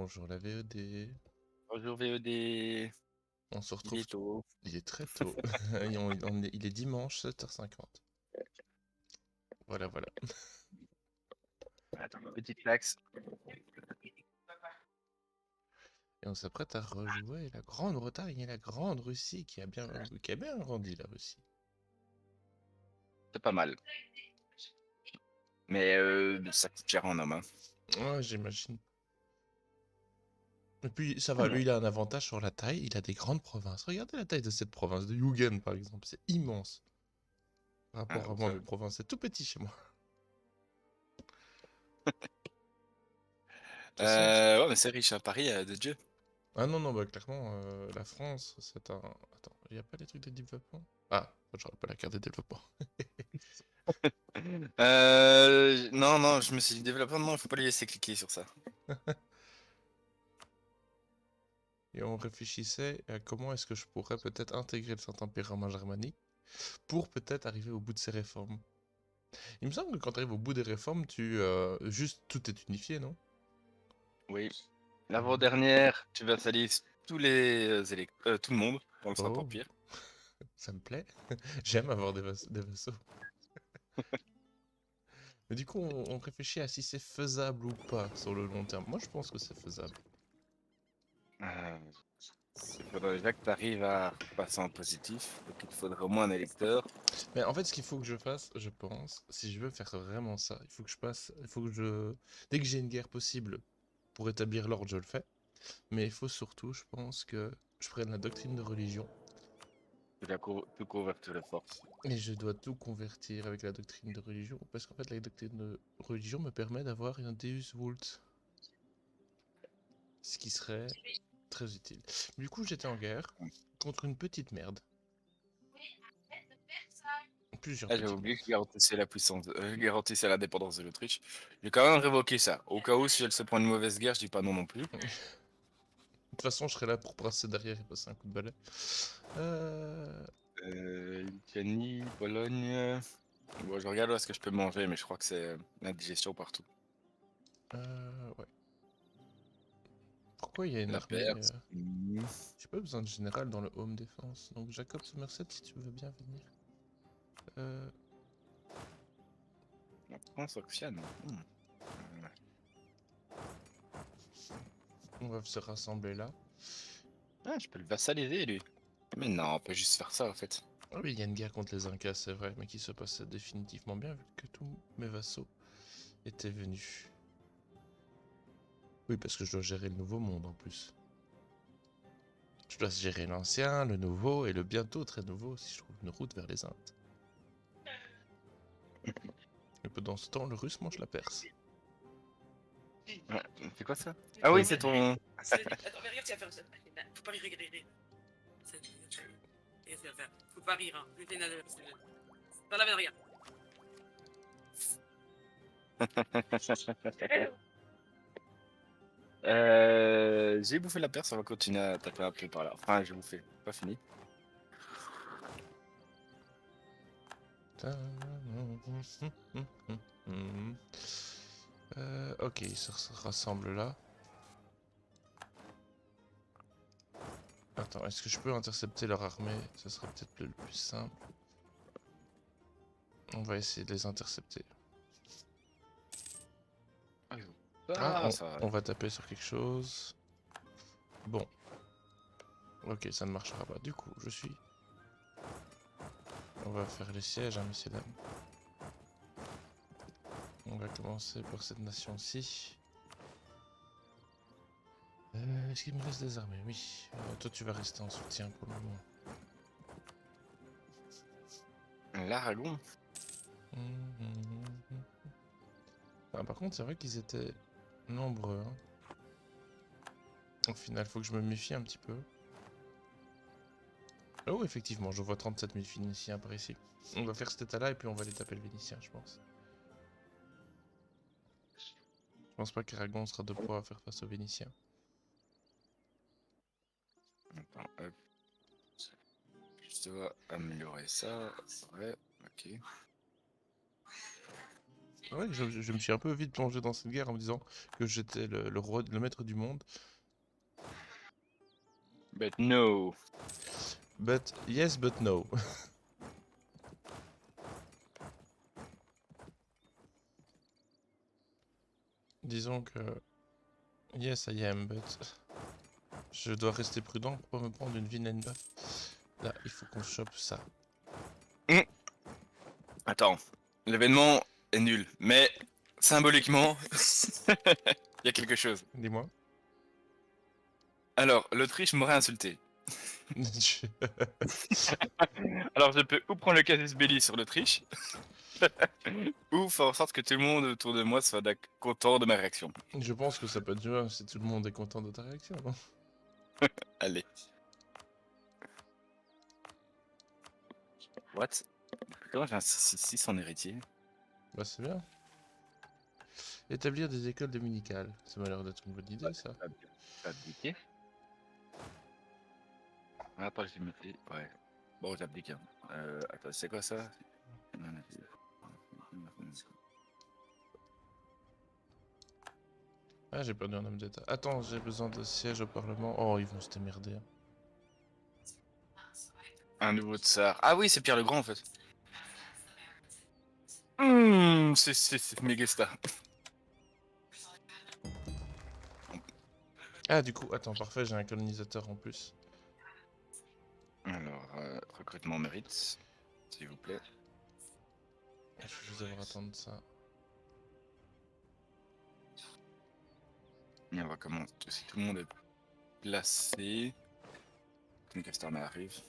Bonjour la VOD. Bonjour VOD, On se il retrouve. est tôt. Il est très tôt. Il est dimanche 7h50. Voilà, voilà. Attends, petite laxe. Et on s'apprête à rejouer la Grande-Bretagne et la Grande-Russie qui a bien grandi la Russie. C'est pas mal. Mais ça coûte cher en homme. Hein. Ouais, j'imagine. Et puis ça va, Mhm. lui il a un avantage sur la taille, il a des grandes provinces. Regardez la taille de cette province de Yugen par exemple, c'est immense. Par Ah, rapport à bon, moi, ça va. mes provinces, c'est tout petit chez moi. De toute façon. Ouais, mais c'est riche, hein. Paris, de Dieu. Ah non, non, bah clairement, la France, c'est un. Attends, il n'y a pas les trucs de développement? Ah, j'aurais pas la carte de développement. Non, non, je me suis dit développement, il faut pas les laisser cliquer sur ça. Et on réfléchissait à comment est-ce que je pourrais peut-être intégrer le Saint-Empire germanique pour peut-être arriver au bout de ces réformes. Il me semble que quand tu arrives au bout des réformes, juste tout est unifié, non? Oui. L'avant-dernière, tu vassalises tous les tout le monde dans le Oh, Saint-Empire. ça me plaît. J'aime avoir des vassaux. Mais du coup, on réfléchit à si c'est faisable ou pas sur le long terme. Moi, je pense que c'est faisable. Euh, Il faudrait déjà que tu arrives à passer en positif. Donc il te faudrait au moins un électeur. Mais en fait, ce qu'il faut que je fasse, je pense, si je veux faire vraiment ça, il faut que je passe, il faut que je, dès que j'ai une guerre possible pour établir l'ordre, je le fais. Mais il faut surtout, je pense, que je prenne la doctrine de religion Tu dois tout convertir de force. et je dois tout convertir avec la doctrine de religion parce qu'en fait, la doctrine de religion me permet d'avoir un Deus Vult, ce qui serait très utile. Du coup, j'étais en guerre contre une petite merde, plusieurs Ah, j'avais petites oublié merdes. que garantissait la puissance, garantissait l'indépendance de l'Autriche. J'ai quand même révoqué ça. Au cas où, si elle se prend une mauvaise guerre, je dis pas non non plus. De toute façon, je serais là pour passer derrière et passer un coup de balai. Euh... Lituanie, Pologne. Bon, je regarde où est-ce que je peux manger, mais je crois que c'est l'indigestion partout. Ouais. Pourquoi il y a une La armée Perse. J'ai pas besoin de général dans le home défense. Donc Jacob Somerset, si tu veux bien venir. Euh, La France oxiane. on va se rassembler là. Ah, je peux le vassaliser, lui. Mais non, on peut juste faire ça, en fait. Ah oui, il y a une guerre contre les Incas, c'est vrai, mais qui se passait définitivement bien vu que tous mes vassaux étaient venus. Oui, parce que je dois gérer le nouveau monde en plus. Je dois gérer l'ancien, le nouveau et le bientôt très nouveau si je trouve une route vers les Indes. Et pendant ce temps, le russe mange la Perse. Ouais, c'est quoi ça? Ah oui, c'est ton. Attends, mais regarde, tu vas faire ça. Faut pas rire, regarde. Regarde ce qu'il va faire. Faut pas rire, hein. Dans la veine, regarde. J'ai bouffé la Perse, on va continuer à taper un peu par là. Enfin, j'ai bouffé, pas fini. Ok, ils se rassemblent là. Attends, est-ce que je peux intercepter leur armée? Ce serait peut-être le plus simple. On va essayer de les intercepter. Ah, Ah, ça. on va taper sur quelque chose. Bon. Ok, ça ne marchera pas. Du coup, je suis... On va faire les sièges, hein, messieurs, dames. On va commencer par cette nation-ci. Est-ce qu'il me laisse des armées? Oui. Toi, tu vas rester en soutien pour le moment. L'Aragon. Ah, par contre, c'est vrai qu'ils étaient nombreux. Hein. Au final, faut que je me méfie un petit peu. Oh, effectivement, je vois 37 000 Phéniciens par ici. On va faire cet état-là et puis on va les taper le Vénitien, je pense. Je pense pas qu'Aragon sera de poids à faire face aux Vénitiens. Attends, hop. Je dois améliorer ça. Ouais, ok. Ouais, je me suis un peu vite plongé dans cette guerre en me disant que j'étais le roi, le maître du monde. But no. But yes, but no. Disons que yes, I am, but je dois rester prudent pour pas me prendre une vilaine baffe. Là, il faut qu'on chope ça. Attends, l'événement est nul, mais symboliquement, il y a quelque chose. Dis-moi. Alors, l'Autriche m'aurait insulté. Je- Alors, je peux ou prendre le casus belli sur l'Autriche, ou faire en sorte que tout le monde autour de moi soit content de ma réaction. Je pense que ça peut être jouable si tout le monde est content de ta réaction, non? Allez. What? Comment j'ai un 666 en héritier? Bah c'est bien. Établir des écoles dominicales. Ça m'a l'air d'être une bonne idée, ça. Abdiquer? Ah, attends, j'ai me fait. Ouais. Bon, j'abdique. Hein. Attends, c'est quoi ça? Ah, j'ai perdu un homme d'État. Attends, j'ai besoin de siège au Parlement. Oh, ils vont se démerder. Un nouveau tsar. Ah oui, c'est Pierre le Grand en fait. C'est Megesta. Ah, du coup, attends, parfait, j'ai un colonisateur en plus. Alors, recrutement mérite, s'il vous plaît. Je vais juste devoir attendre ça. Et on va commencer. Si tout le monde est placé. Une customer arrive.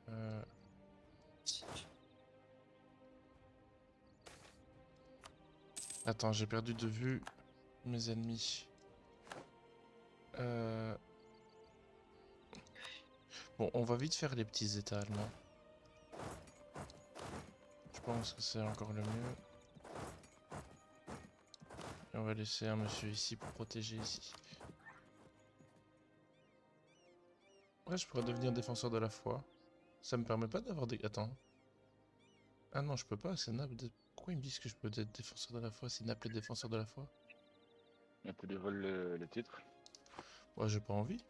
Euh... Attends, j'ai perdu de vue mes ennemis. Bon, on va vite faire les petits états allemands. Je pense que c'est encore le mieux. Et on va laisser un monsieur ici pour protéger ici. Ouais, je pourrais devenir défenseur de la foi. Ça me permet pas d'avoir des... Attends. Ah non, je peux pas, c'est Naples. Pourquoi ils me disent que je peux être défenseur de la foi si Naples est défenseur de la foi? Un peu de vol le titre. Ouais, j'ai pas envie.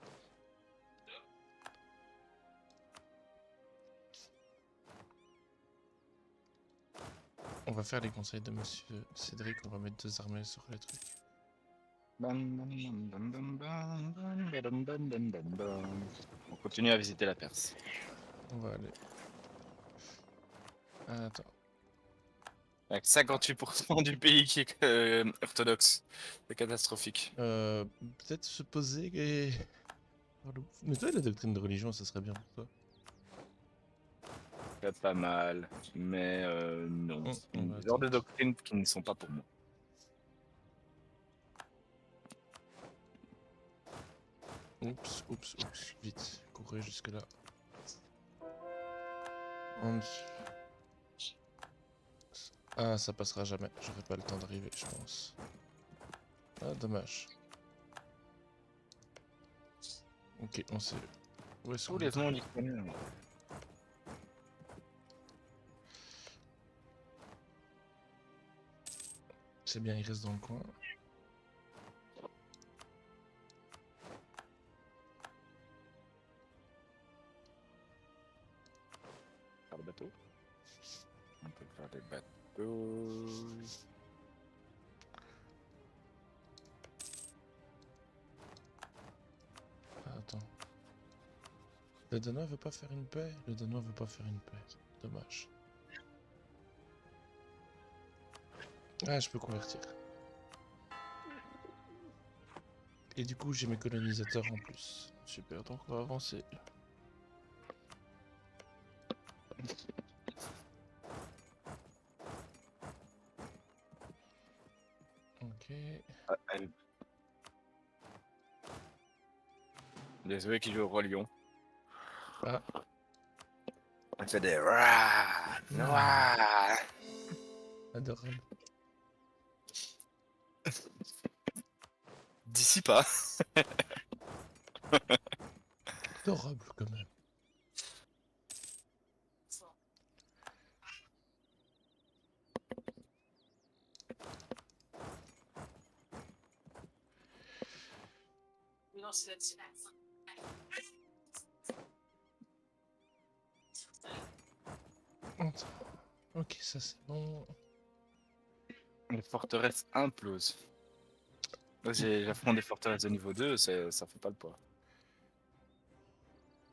On va faire les conseils de monsieur Cédric, on va mettre 2 armées sur les trucs. On continue à visiter la Perse. On va aller. Ah, attends. Avec 58% du pays qui est orthodoxe. C'est catastrophique. Peut-être se poser et... Mais toi, la doctrine de religion, ça serait bien pour toi. C'est pas mal, mais non. On va Genre de attendre. doctrines qui ne sont pas pour moi. Oups, oups, oups. Vite, courez jusque là. Ah, ça passera jamais. J'aurai pas le temps d'arriver, je pense. Ah, dommage. Ok, on sait. Où est-ce Tous qu'on les va? noms disponibles. C'est bien, il reste dans le coin. Faire le bateau. On peut faire des bateaux. Ah, attends. Le Danois veut pas faire une paix? Le Danois veut pas faire une paix. Dommage. Ah, je peux convertir. Et du coup, j'ai mes colonisateurs en plus. Super, donc on va avancer. Ok. Désolé qui joue au Roi Lion. Ah. On fait des rah, rah. Adorable. D'ici pas. Adorable quand même. avancer là-dessus. Attends. Ok, ça c'est bon. Les forteresses implosent. Moi, j'affronte des forteresses de niveau 2, ça fait pas le poids.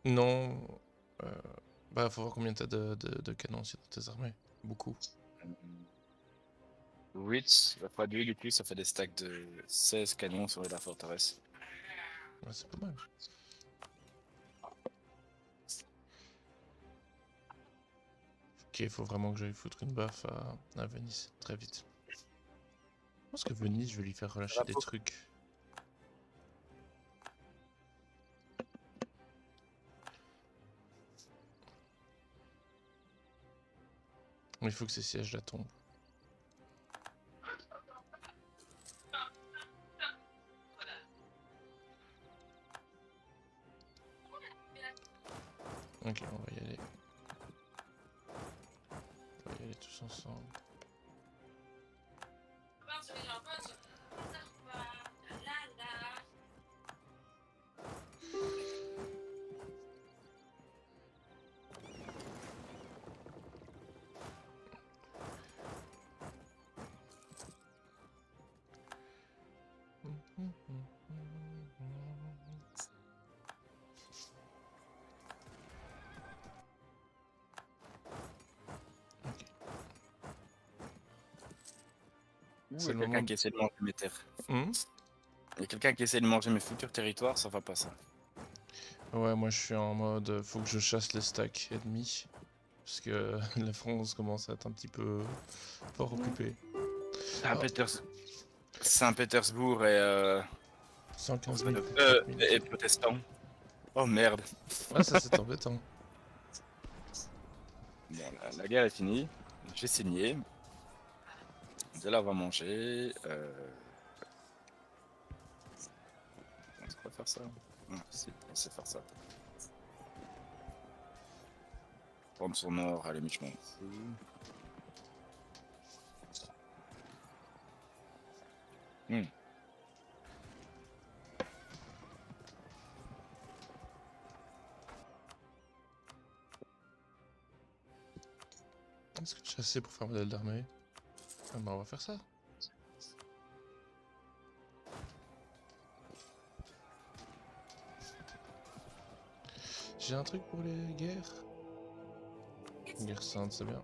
Non. euh, Bah, faut voir combien t'as de canons aussi dans tes armées. Beaucoup. 8, la fois 2, du coup, ça fait des stacks de 16 canons sur la forteresse. Ouais, c'est pas mal. Ok, il faut vraiment que j'aille foutre une baffe à Venise très vite. Je pense que Venise, je vais lui faire relâcher des trucs. Mais il faut que ces sièges là tombent. Ok, on va y aller. On va y aller tous ensemble. Ouh, C'est il y le a quelqu'un moment. qui essaie de manger mes terres. Hmm. Il y a quelqu'un qui essaie de manger mes futurs territoires, ça va pas ça. Ouais, moi je suis en mode faut que je chasse les stacks ennemis. Parce que la France commence à être un petit peu fort occupée. Oh, Saint-Pétersbourg 115 000 pour 30 000. et protestant. Oh merde. Ah, ça c'est embêtant. Bon, la guerre est finie. J'ai signé. Là, on va manger. On sait pas faire ça. Ah, si, on sait faire ça. Prendre son or, à la limite, je m'en fous. Hmm. Est-ce que j'ai assez pour faire un modèle d'armée? Ah bah on va faire ça. J'ai un truc pour les guerres. Guerre sainte, c'est bien.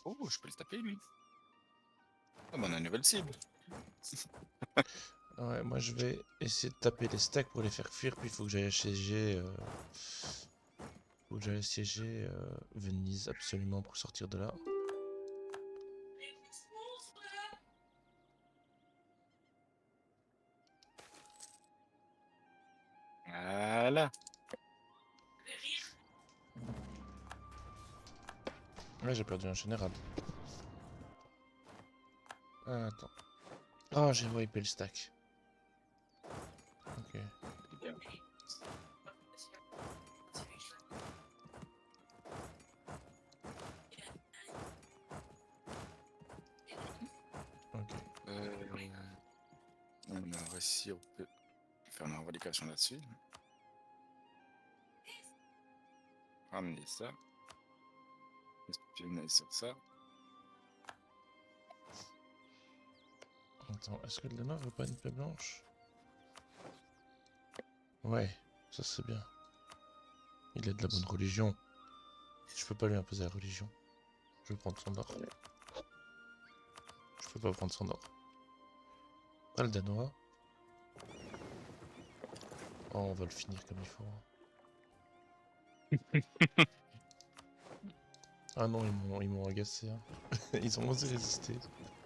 Oh, je peux le taper, lui. Ah, bah, on a une nouvelle cible. Ouais, moi je vais essayer de taper les stacks pour les faire fuir, puis il faut que j'aille assiéger. Faut que j'aille assiéger Venise absolument pour sortir de là. Voilà. Ouais, j'ai perdu un général. Ah, attends. Ah, j'ai wipé le stack. Ok. Bien. Ok. On a réussi, on peut faire une revendication là-dessus. Ramener ça. Espionner sur ça. Attends, est-ce que le Danemark veut pas une paix blanche? Ouais, ça c'est bien. Il est de la bonne religion. Je peux pas lui imposer la religion. Je vais prendre son or. Je peux pas prendre son or. Ah, le Danois. Oh, on va le finir comme il faut. Ah non, ils m'ont agacé. Hein. Ils ont osé résister.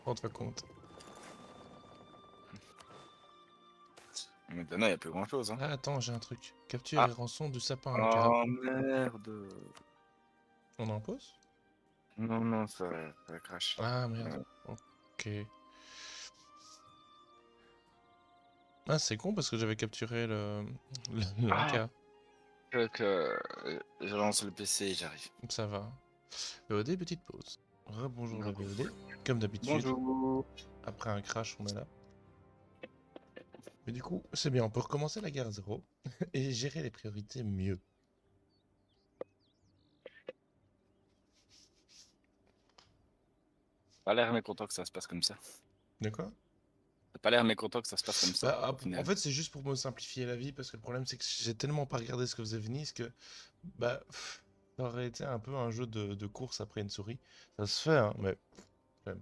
Rends-toi compte. Maintenant, il n'y a plus grand-chose. Hein. Ah, attends, j'ai un truc. Capture Ah. les rançons du sapin à Cap. Oh merde. On en pose? Non, non, ça crache. Ah, merde. Ok. Ah, c'est con parce que j'avais capturé le Ah, AK. je lance le PC et j'arrive. Ça va. VOD, petite pause. Rebonjour le Non. VOD. Comme d'habitude, Bonjour. après un crash, on est là. Mais du coup, c'est bien, on peut recommencer la guerre à zéro et gérer les priorités mieux. Pas l'air mécontent que ça se passe comme ça. De quoi? T'as pas l'air mécontent que ça se passe comme ça, Bah, au en final. fait, c'est juste pour me simplifier la vie parce que le problème, c'est que j'ai tellement pas regardé ce que faisait Venise que bah, ça aurait été un peu un jeu de course après une souris. Ça se fait, hein, mais flemme.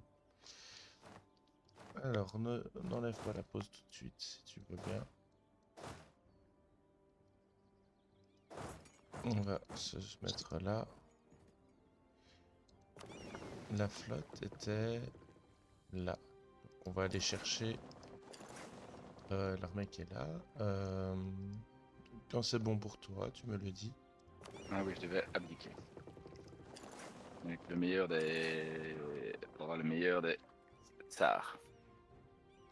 Alors, n'enlève pas la pause tout de suite si tu veux bien. On va se mettre là. La flotte était là. On va aller chercher l'armée qui est là. Quand c'est bon pour toi, tu me le dis. Ah oui, je devais abdiquer. Avec le meilleur des... Pour avoir le meilleur des tsars.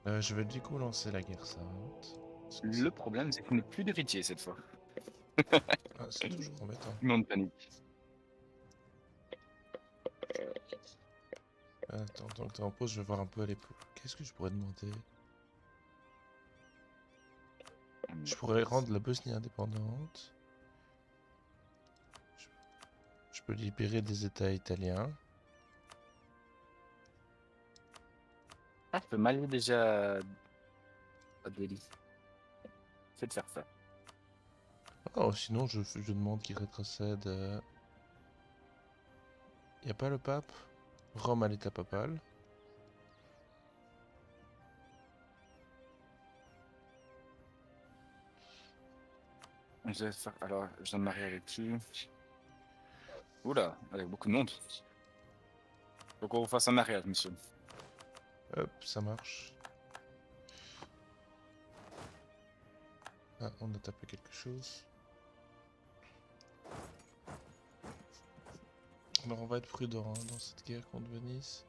Je vais du coup lancer la guerre sainte. Parce que Le problème, c'est qu'il n'est plus d'héritier cette fois. c'est toujours embêtant. Tout le monde panique. Attends, tant que t'es en pause, je vais voir un peu à l'époque. Qu'est-ce que je pourrais demander? Je pourrais rendre la Bosnie indépendante. Je, je peux libérer des États italiens. Ah, je peux m'allier déjà à Delhi. C'est de faire ça. Oh, sinon, je demande qu'il rétrocède. Y a pas le pape? Rome à l'état papal. Je vais faire... Alors, je dois me marier avec qui? Oula, avec beaucoup de monde. Faut qu'on fasse un mariage, monsieur. Hop, ça marche. Ah, on a tapé quelque chose. Alors on va être prudent hein, dans cette guerre contre Venise.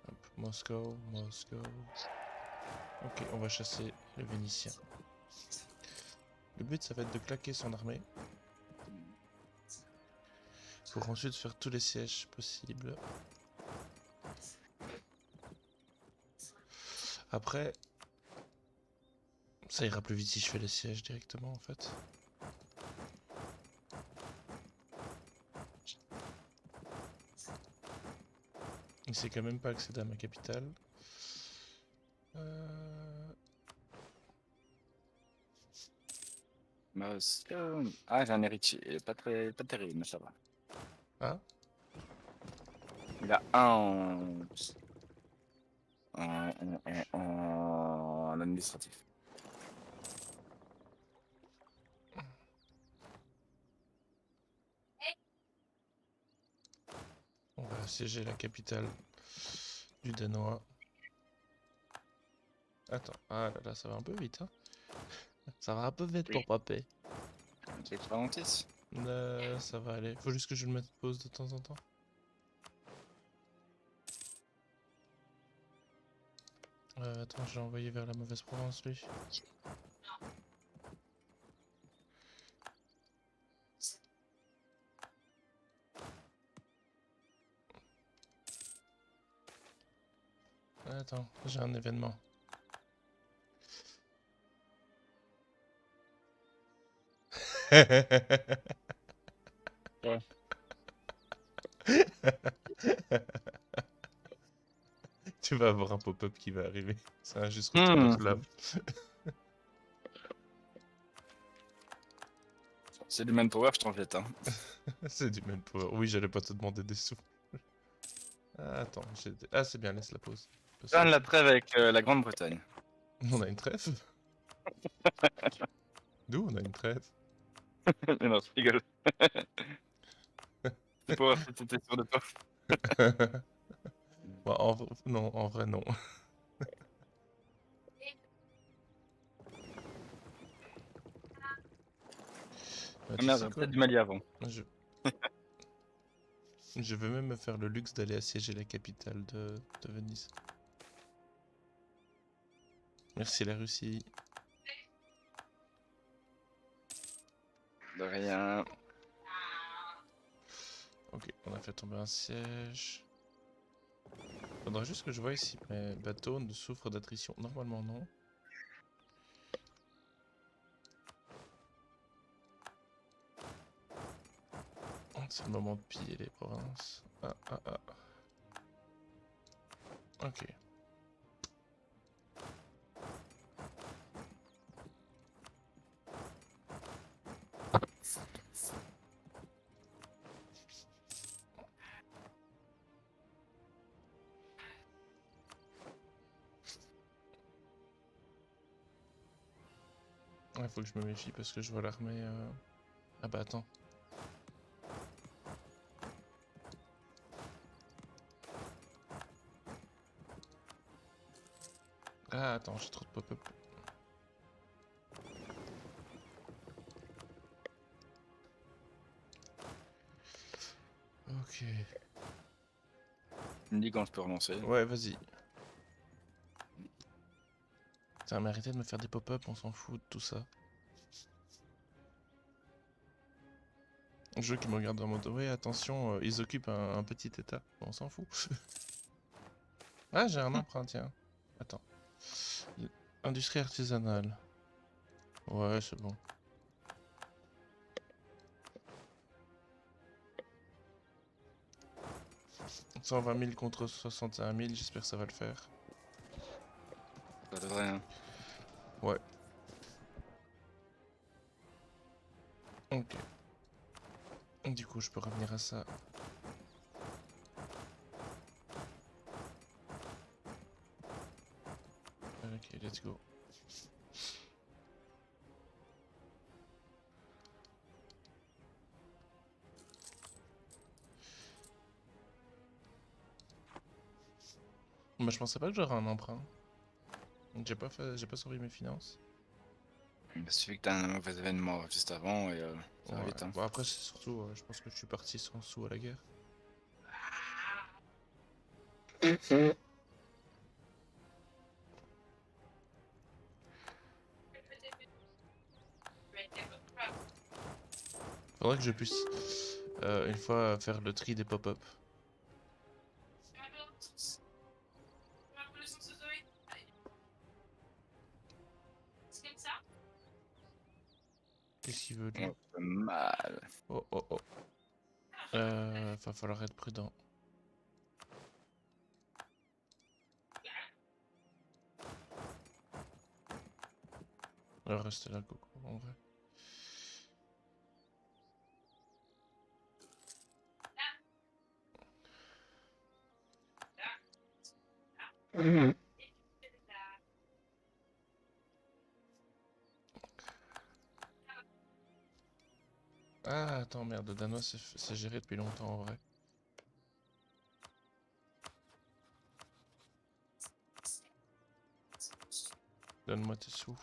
Hop, Moscou, Moscou. Ok, on va chasser le Vénitien. Le but ça va être de claquer son armée. Pour ensuite faire tous les sièges possibles. Après, ça ira plus vite si je fais les sièges directement en fait. Il sait quand même pas accéder à ma capitale. Ah, j'ai un héritier. Pas terrible, mais ça va. Ah, Il a un en administratif. on va assiéger la capitale du Danois. Attends, ah là là, ça va un peu vite hein. Ça va un peu vite pour Papé. Tu veux que je ralentisse? Ça va aller. Faut juste que je le mette pause de temps en temps. Attends, je l'ai envoyé vers la mauvaise province lui. Attends, j'ai un événement. Ouais. Tu vas avoir un pop-up qui va arriver. Ça va juste retourner Hmm. tout là. C'est du manpower, je t'en jette. Hein. C'est du manpower. Oui, j'allais pas te demander des sous. Ah, attends, ah c'est bien, laisse la pause. Parce Donne que- la trêve avec la Grande-Bretagne. On a une trêve. D'où on a une trêve? Mais non, je rigole. C'est pour voir si t'étais sûr de toi. Bah, non, en vrai non. Bah, Ah tu merde, sais j'aurais quoi? peut-être dû m'allier avant. Je... Je veux même me faire le luxe d'aller assiéger la capitale de Venise. Merci la Russie. De rien. Ok, on a fait tomber un siège. Faudra juste que je vois si mes bateaux ne souffrent d'attrition. Normalement non. C'est le moment de piller les provinces. Ah ah ah. Ok. Il faut que je me méfie parce que je vois l'armée. Ah bah attends. Ah attends, j'ai trop de pop-up. Ok. Tu me dis quand je peux relancer. Ouais, vas-y. Putain, mais arrêtez de me faire des pop-up, on s'en fout de tout ça. Le jeu qui me regarde en mode ouais, attention, ils occupent un petit état. Bon, on s'en fout. Ah, j'ai un emprunt, tiens. Attends. Industrie artisanale. Ouais, c'est bon. 120 000 contre 61 000, j'espère que ça va le faire. Ça devrait, hein. Ouais. Ok. Du coup, je peux revenir à ça. Ok, let's go. Bah, je pensais pas que j'aurais un emprunt. J'ai pas surveillé mes finances. Il suffit que t'as un mauvais événement juste avant et ça va Ouais. vite, hein. Bon, après, c'est surtout, je pense que je suis parti sans sous à la guerre. Faudrait que je puisse, une fois, faire le tri des pop-up. Qu'est-ce qu'il veut, lui? Ouais, c'est mal. Oh, oh, oh. Va falloir être prudent. Reste là, Coco, en vrai. Ah, attends, merde, le Danois, c'est géré depuis longtemps, en vrai. Donne-moi tes sous.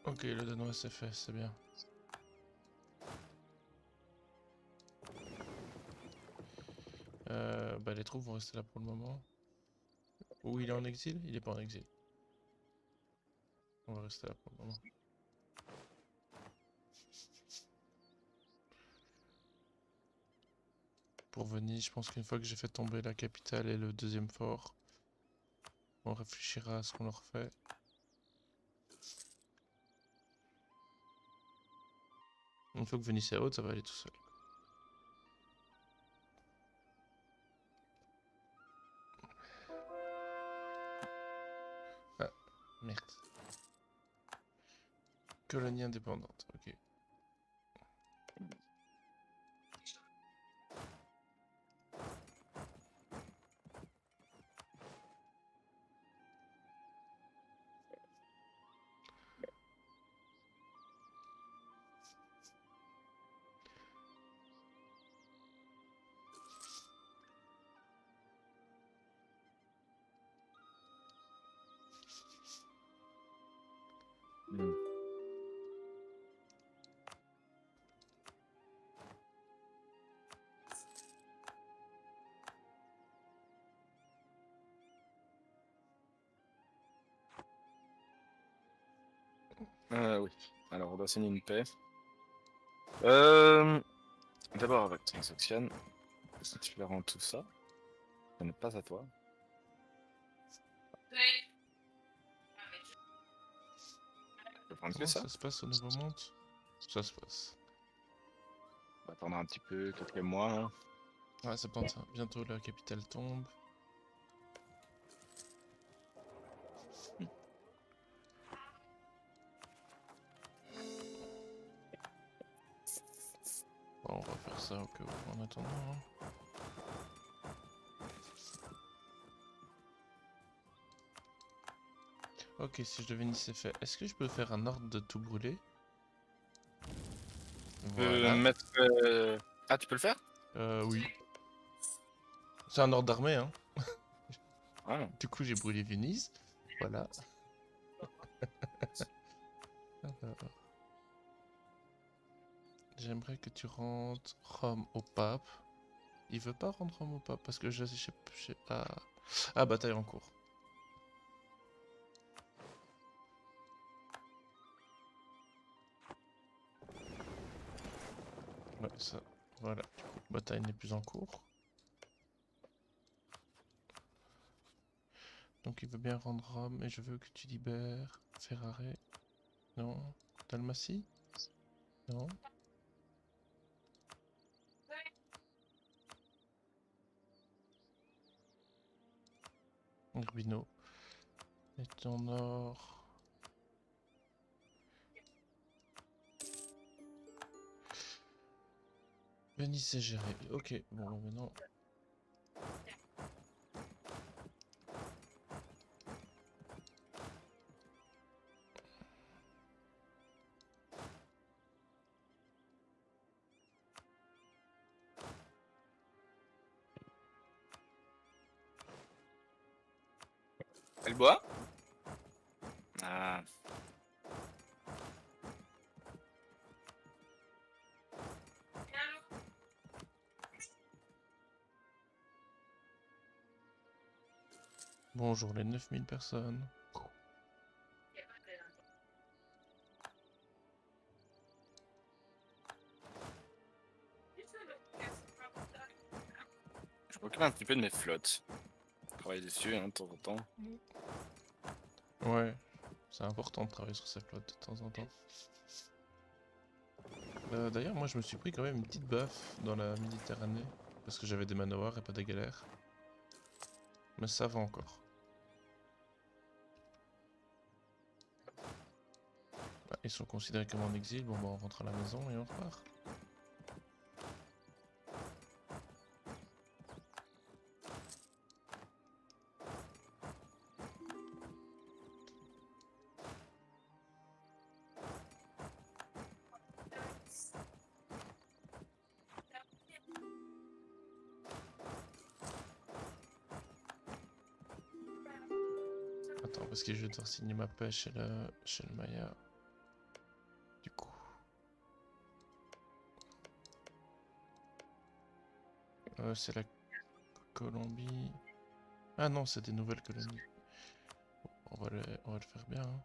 Ok, le Danois, c'est fait, c'est bien. Bah, les troupes vont rester là pour le moment. Ou il est en exil? Il est pas en exil. On va rester là pour le moment. Pour Venise, je pense qu'une fois que j'ai fait tomber la capitale et le deuxième fort, on réfléchira à ce qu'on leur fait. Une fois que Venise est haute, ça va aller tout seul. Ah, merde. Colonie indépendante, ok. Hmm. Oui. Alors, on doit signer une paix. D'abord avec transaction. Si tu leur rends tout ça, ce n'est pas à toi. Je vais prendre que Comment ça. ça se passe au Nouveau Monde? Ça se passe. On va attendre un petit peu, quelques mois. Hein. Ouais, c'est pas ça. Bientôt la capitale tombe. Bon, on va faire ça au cas où, en attendant. Hein. Ok, si je devine, c'est fait. Est-ce que je peux faire un ordre de tout brûler? Tu peux Voilà. mettre. Ah, tu peux le faire? Oui. C'est un ordre d'armée, hein. Ah. Du coup, j'ai brûlé Venise. Voilà. Alors, j'aimerais que tu rendes Rome au pape. Il veut pas rendre Rome au pape parce que je sais pas. Ah, bataille en cours. Ouais, ça. Voilà. Du coup, bataille n'est plus en cours. Donc, il veut bien rendre Rome et je veux que tu libères Ferrare. Non. Dalmatie? Non. Urbino. Et ton or. Venise c'est géré. Ok, bon maintenant. Elle boit? Ah. Bonjour les 9000 personnes. Je m'occupe un petit peu de mes flottes. Je travaille dessus, hein, de temps en temps. Ouais, c'est important de travailler sur sa flotte de temps en temps. D'ailleurs, moi je me suis pris quand même une petite baffe dans la Méditerranée. Parce que j'avais des manoirs et pas des galères. Mais ça va encore. Ah, ils sont considérés comme en exil. Bon bah on rentre à la maison et on repart. Attends, parce que je vais devoir signer ma paix chez le Maya. Du coup. C'est la Colombie. Ah non, c'est des nouvelles colonies. On va le faire bien. Hein.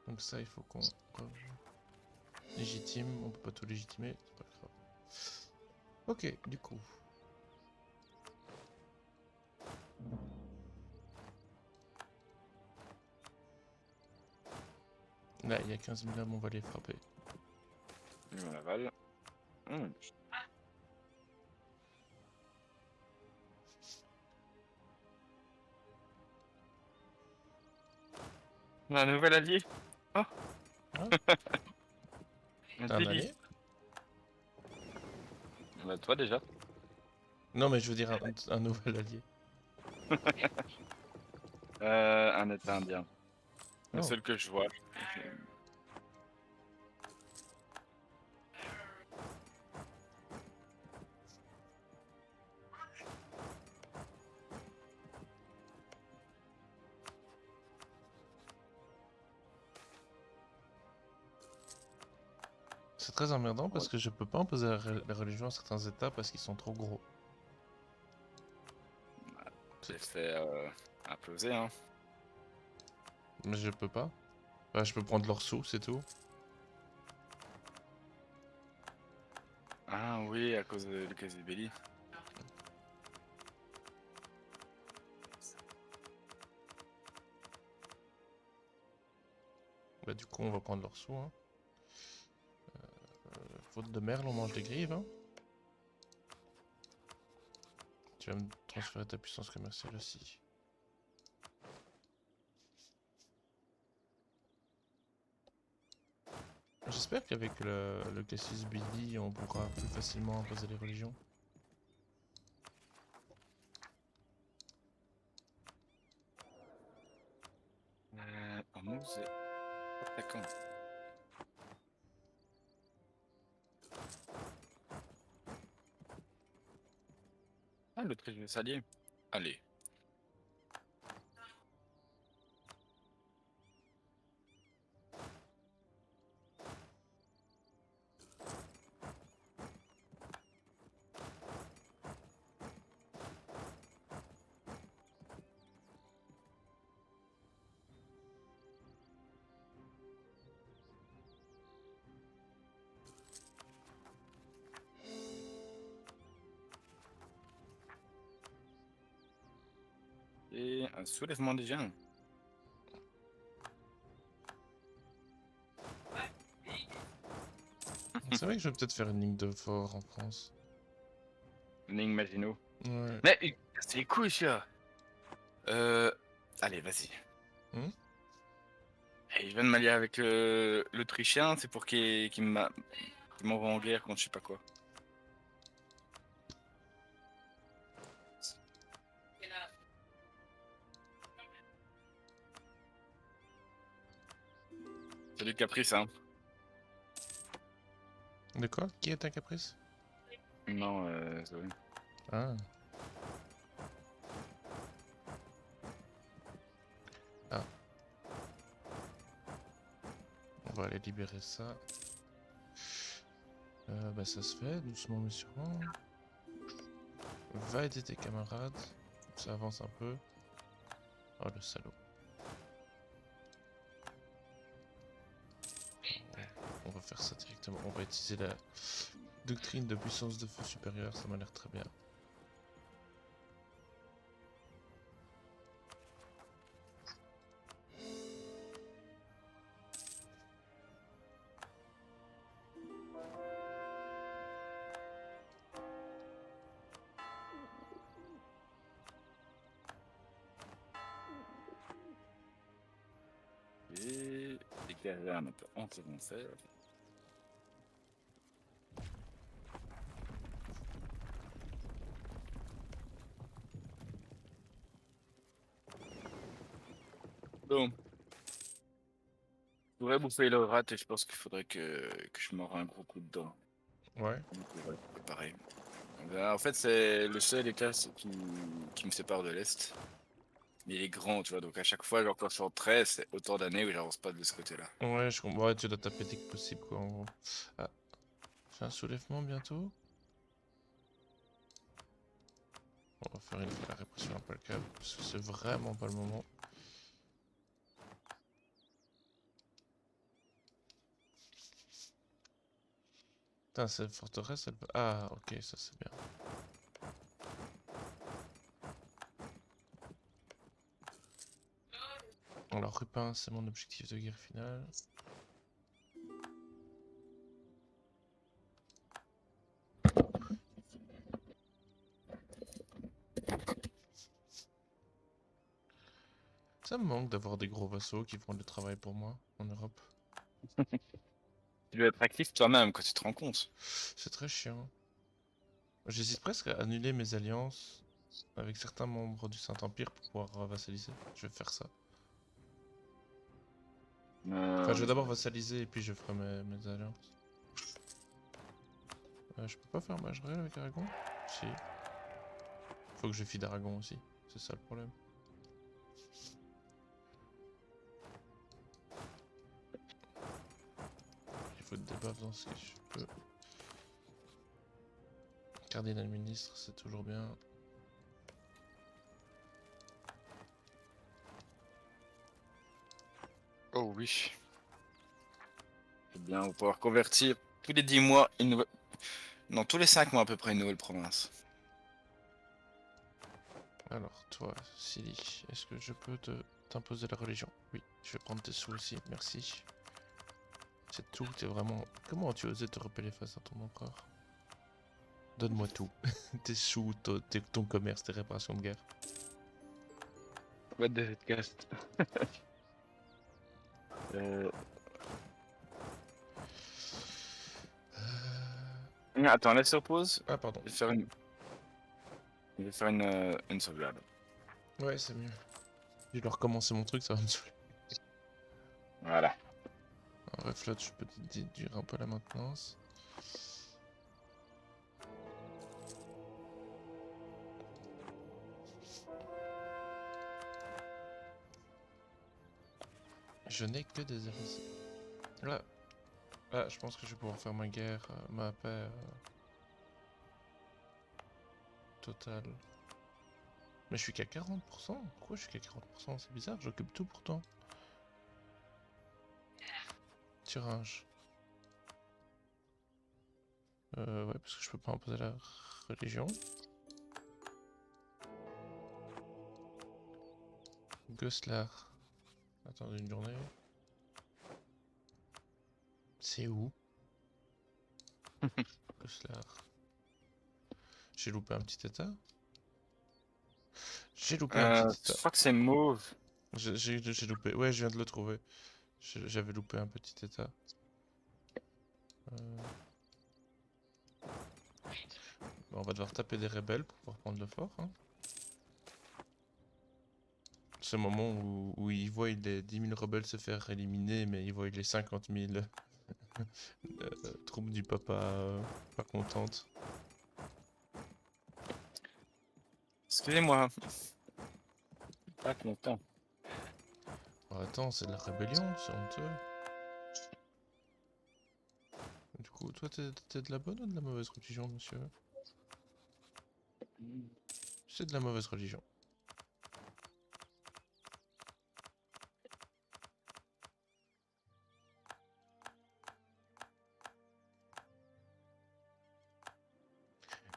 Donc ça, il faut qu'on légitime. On peut pas tout légitimer, c'est pas grave. Ok, du coup. Là, il y a 15 000 hommes, on va les frapper. Lui, on avale. On a un nouvel allié. Oh. Ah. Un T'as un Billy. allié? Bah, toi déjà. Non, mais je veux dire un nouvel allié. Un état indien. Le Oh. seul que je vois. C'est très emmerdant parce que je peux pas imposer la religion à certains états parce qu'ils sont trop gros. J'ai fait imploser, hein. Mais je peux pas. Bah, je peux prendre leurs sous, c'est tout. Ah oui, à cause de Lucas Belli. Bah, du coup, on va prendre leurs sous. Hein. Faute de merle, on mange des grives. Hein. Tu vas me transférer ta puissance commerciale aussi. J'espère qu'avec le Cassius Belli, on pourra plus facilement imposer les religions. En musée. Attaquant. Ah, le très salier. Allez. Et un soulèvement des gens. C'est vrai que je vais peut-être faire une ligne de fort en France. Ligne Maginot. Ouais. Mais c'est les couilles, celui-là. Allez, vas-y. Hmm. Et il vient de m'allier avec l'Autrichien, c'est pour qu'il m'envoie en guerre contre je sais pas quoi. C'est du caprice, hein. De quoi? Qui est un caprice? Non, Zoé. Ah. Ah. On va aller libérer ça. Bah ça se fait, doucement mais sûrement. Va aider tes camarades. Ça avance un peu. Oh le salaud. On va faire ça directement. On va utiliser la doctrine de puissance de feu supérieure, ça m'a l'air très bien. Et les casernes un peu anti-avancées. Bon. Je pourrais bouffer le rat et je pense qu'il faudrait que je mords un gros coup dedans. Ouais. Du coup, voilà, pareil. Ben, en fait, c'est le seul état qui me sépare de l'Est. Mais il est grand, tu vois, donc à chaque fois, genre quand je suis en 13, c'est autant d'années où j'avance pas de ce côté-là. Ouais, je comprends. Ouais, tu dois taper dès que possible, quoi, en gros. Ah. J'ai un soulèvement bientôt. On va faire la répression implacable, parce que c'est vraiment pas le moment. Putain, cette forteresse, elle peut... Ah, ok, ça c'est bien. Alors, Rupin, c'est mon objectif de guerre finale. Ça me manque d'avoir des gros vassaux qui font le travail pour moi en Europe. Tu dois être actif toi-même quand tu te rends compte. C'est très chiant. J'hésite presque à annuler mes alliances avec certains membres du Saint-Empire pour pouvoir vassaliser. Je vais faire ça. Enfin, je vais d'abord vassaliser et puis je ferai mes alliances. Je peux pas faire mage réel avec Aragon? Si. Faut que je fie d'Aragon aussi. C'est ça le problème. Il foutre des baffes dans ce que je peux. Cardinal ministre, c'est toujours bien. Oh oui. C'est bien, on va pouvoir convertir tous les 10 mois une nouvelle... Non, tous les 5 mois à peu près une nouvelle province. Alors, toi, Silly, est-ce que je peux t'imposer la religion? Oui, je vais prendre tes sous aussi, merci. C'est tout, t'es vraiment... Comment as-tu osé te rebeller face à ton empereur? Donne-moi tout. Tes sous, ton commerce, tes réparations de guerre. What the cast. Attends, laisse sur pause. Ah, pardon. Je vais faire une sauvegarde. Ouais, c'est mieux. Je dois recommencer mon truc, ça va me saouler. Voilà. En vrai, flotte, je peux te déduire un peu la maintenance. Je n'ai que des hérésies. Là, je pense que je vais pouvoir faire ma guerre, ma paix totale. Mais je suis qu'à 40%. Pourquoi je suis qu'à 40%? C'est bizarre, j'occupe tout pourtant. Tirage. Ouais, parce que je peux pas imposer la religion. Goslar. Attendez une journée. C'est où? Goslar. J'ai loupé un petit état? J'ai loupé un petit Je état. crois que c'est mauve. J'ai loupé. Ouais, je viens de le trouver. J'avais loupé un petit état. Bon, on va devoir taper des rebelles pour pouvoir prendre le fort. Hein. C'est le moment où ils voient les 10 000 rebelles se faire éliminer, mais ils voient les 50 000 troupes du papa pas contentes. Excusez-moi. Pas content. Oh, attends, c'est de la rébellion, c'est honteux. Du coup, toi, t'es de la bonne ou de la mauvaise religion, monsieur? C'est de la mauvaise religion.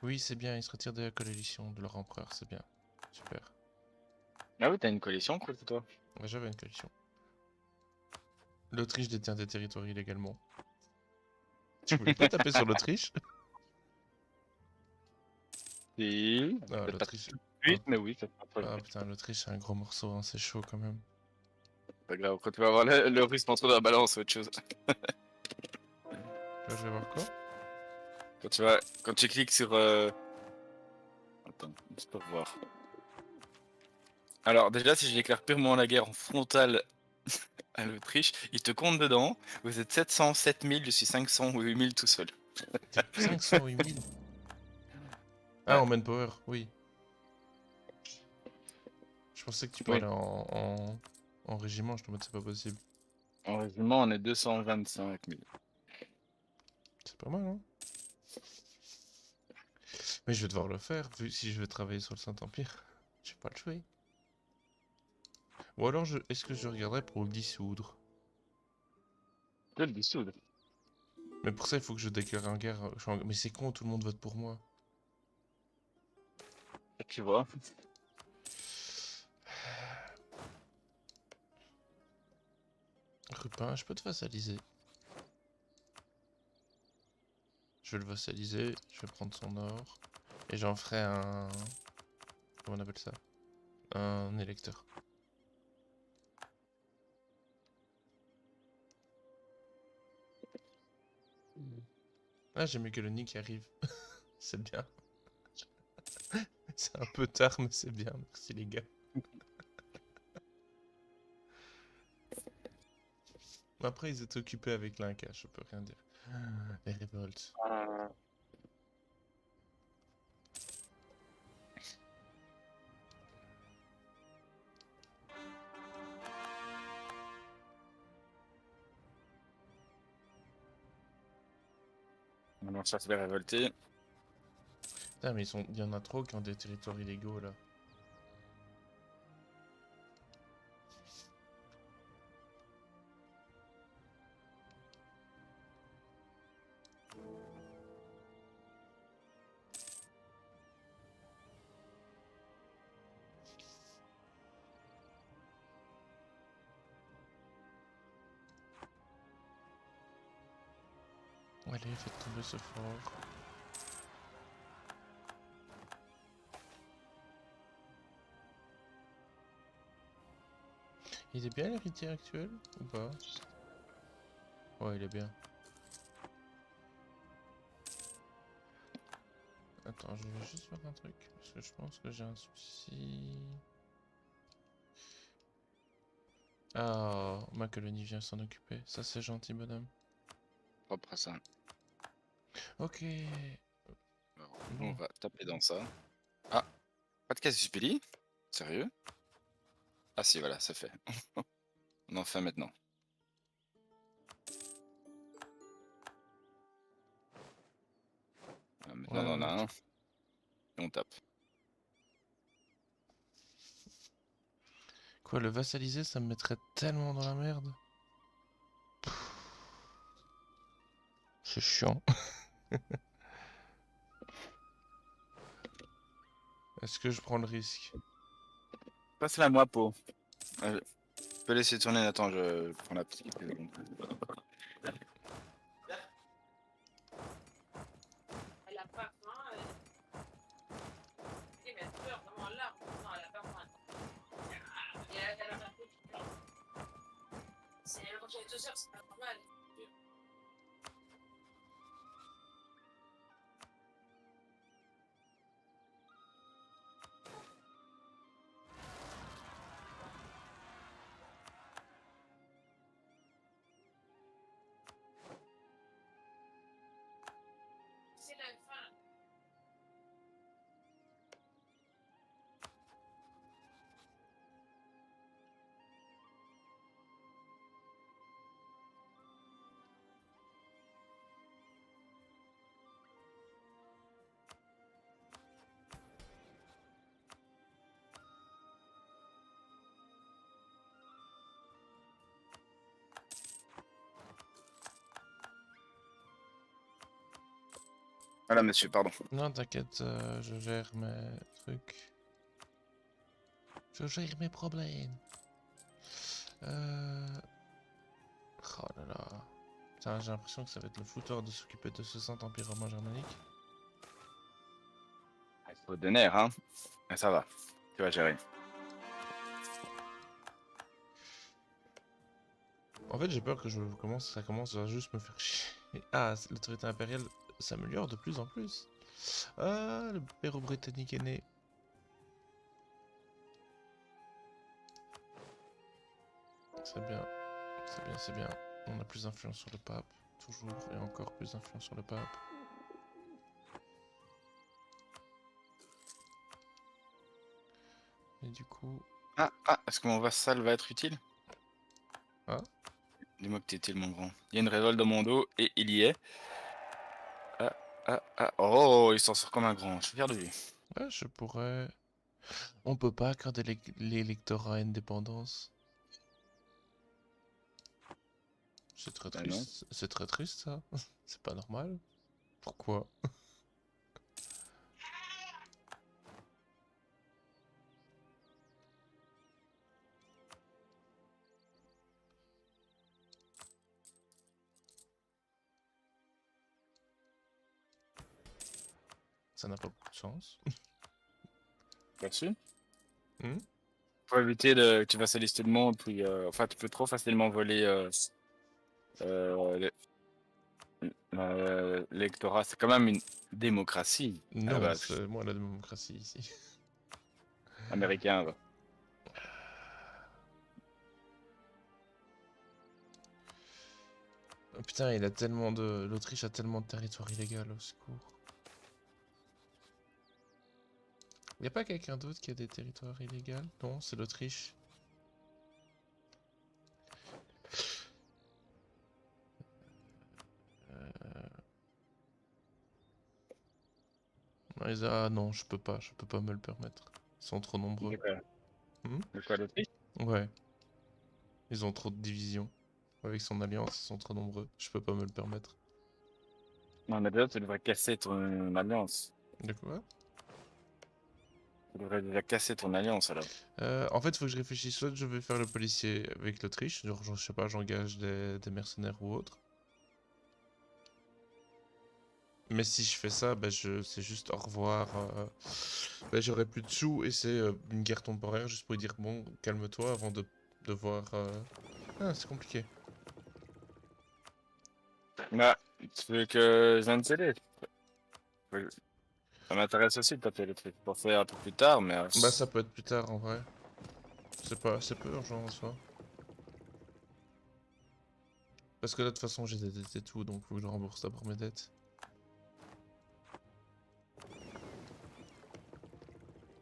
Oui, c'est bien, ils se retirent de la coalition de leur empereur, c'est bien. Super. Ah oui, t'as une coalition, quoi, toi. Ouais, j'avais une coalition. L'Autriche détient des territoires illégalement. Tu voulais pas taper sur l'Autriche? Si. Ah, Peut-être pas l'Autriche. tout de suite, mais oui, ça sera pas Ah putain, l'Autriche c'est un gros morceau, hein, c'est chaud quand même. pas grave. Quand tu vas avoir le russe entre dans la balance, c'est autre chose. Là, je vais voir quoi? Quand tu cliques sur. Attends, juste pour voir. Alors, déjà, si je déclare purement la guerre en frontale à l'Autriche, il te compte dedans. Vous êtes 700, 7000, je suis 500 ou 8000 tout seul. T'es 500 ou 1000? Ah, Ouais. en manpower, oui. Je pensais que tu Oui. parlais en régiment, je te mode c'est pas possible. En résumé, on est 225 000. C'est pas mal, hein? Mais je vais devoir le faire, vu si je veux travailler sur le Saint-Empire. J'ai pas le choix. Ou alors, est-ce que je regarderais pour le dissoudre? Je vais le dissoudre. Mais pour ça, il faut que je déclare en guerre. Mais c'est con, tout le monde vote pour moi. Tu vois. Rupin, je peux te vassaliser. Je vais le vassaliser, je vais prendre son or. Et j'en ferai un... Comment on appelle ça? Un électeur. Ah, j'ai Mugoloni qui arrive. C'est bien. C'est un peu tard, mais c'est bien. Merci les gars. Après, ils étaient occupés avec l'Inca, je peux rien dire. Les révoltes. On cherche les révoltés. Putain, mais il y en a trop qui ont des territoires illégaux là. Allez, faites tomber ce fort. Il est bien l'héritier actuel ou pas? Ouais, il est bien. Attends, je vais juste faire un truc, parce que je pense que j'ai un souci. Ah, ma colonie vient s'en occuper. Ça, c'est gentil, madame. Propre à ça. Ok. Alors, Bon. on va taper dans ça. Ah, pas de casus belli? Sérieux? Ah si, voilà, c'est fait. On en fait maintenant. Maintenant, on en a un. Et on tape. Quoi, le vassaliser, ça me mettrait tellement dans la merde. C'est chiant. Est-ce que je prends le risque? Passe-la moi, Po. Je peux laisser tourner, attends, je prends la petite. Elle a pas faim. Mais elle pleure vraiment en larmes. Non, elle a pas faim. Et elle a pas faim. C'est elle quand elle est 2 heures, c'est pas normal. C'est la faim. Voilà, monsieur, pardon. Non, t'inquiète, je gère mes trucs. Je gère mes problèmes. Oh là là. Putain, j'ai l'impression que ça va être le foutoir de s'occuper de ce Saint-Empire romain germanique. Il faut des nerfs, hein. Mais ça va. Tu vas gérer. En fait, j'ai peur que ça commence à juste me faire chier. Ah, l'autorité impériale s'améliore de plus en plus. Ah, le Pérou britannique est né. C'est bien, c'est bien, c'est bien. On a plus d'influence sur le pape. Toujours et encore plus d'influence sur le pape. Et du coup... Est-ce que mon vassal va être utile? Ah, Dis-moi que t'es utile, mon grand. Il y a une révolte dans mon dos et il y est. Oh, il s'en sort comme un grand. Je suis fier de lui. ouais, je pourrais... On peut pas accorder l'électorat à indépendance. C'est très Bah non. triste. C'est très triste, ça. C'est pas normal. Pourquoi? Ça n'a pas beaucoup de sens. Là-dessus? Hmm. Pour éviter que tu vassalises tout le monde, puis enfin tu peux trop facilement voler euh, l'électorat. C'est quand même une démocratie à la Non, base. c'est moi la démocratie ici. Américain, va. Oh, putain, il a tellement de... L'Autriche a tellement de territoire illégal, au secours. Y a pas quelqu'un d'autre qui a des territoires illégaux? Non, c'est l'Autriche. Ah non, je peux pas me le permettre. Ils sont trop nombreux. De quoi, Hmm. de quoi l'Autriche? Ouais, ils ont trop de divisions. Avec son alliance, ils sont trop nombreux. Je peux pas me le permettre. Non, mais déjà, tu devrais casser ton alliance. De quoi? Tu devrais déjà casser ton alliance alors. En fait, faut que je réfléchisse. Soit je vais faire le policier avec l'Autriche, genre, je sais pas, j'engage des mercenaires ou autre. Mais si je fais ça, bah, c'est juste au revoir. Bah, j'aurai plus de sous et c'est une guerre temporaire juste pour lui dire bon, calme-toi avant de devoir. Ah, c'est compliqué. Bah, tu veux que je vienne t'aider? Oui. Ça m'intéresse aussi de taper le truc. Pour faire un peu plus tard, mais Bah, ça peut être plus tard en vrai. C'est pas urgent en soi. Parce que là, de toute façon, j'ai des dettes et tout, donc faut que je rembourse d'abord mes dettes.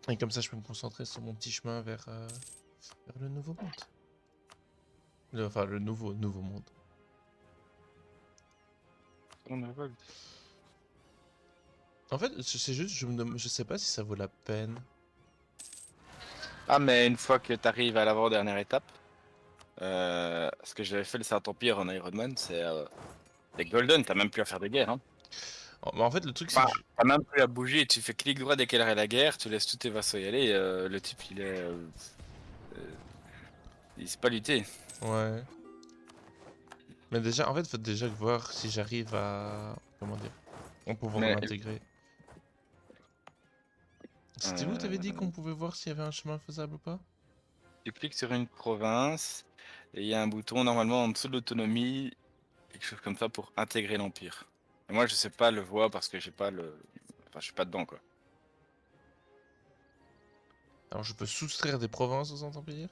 Et comme ça, je peux me concentrer sur mon petit chemin vers le nouveau monde. Enfin, le nouveau monde. on aveugle. En fait, c'est juste, je sais pas si ça vaut la peine. Ah, mais une fois que tu arrives à l'avant-dernière étape, ce que j'avais fait le Saint-Empire en Ironman, c'est Golden, t'as même plus à faire des guerres. Hein. Mais en fait, le truc, c'est Enfin, que t'as même plus à bouger, tu fais clic droit dès qu'elle arrête la guerre, tu laisses tous tes vassaux y aller, le type il sait pas lutter. Ouais. Mais déjà, en fait, faut déjà voir si j'arrive à... Comment dire? En pouvoir Mais l'intégrer. C'était où t'avais dit euh, qu'on pouvait voir s'il y avait un chemin faisable ou pas? tu cliques sur une province, et il y a un bouton normalement en dessous de l'autonomie, quelque chose comme ça pour intégrer l'Empire. Et moi je sais pas le voir parce que j'ai pas le. Enfin je suis pas dedans quoi. Alors, je peux soustraire des provinces aux Empires?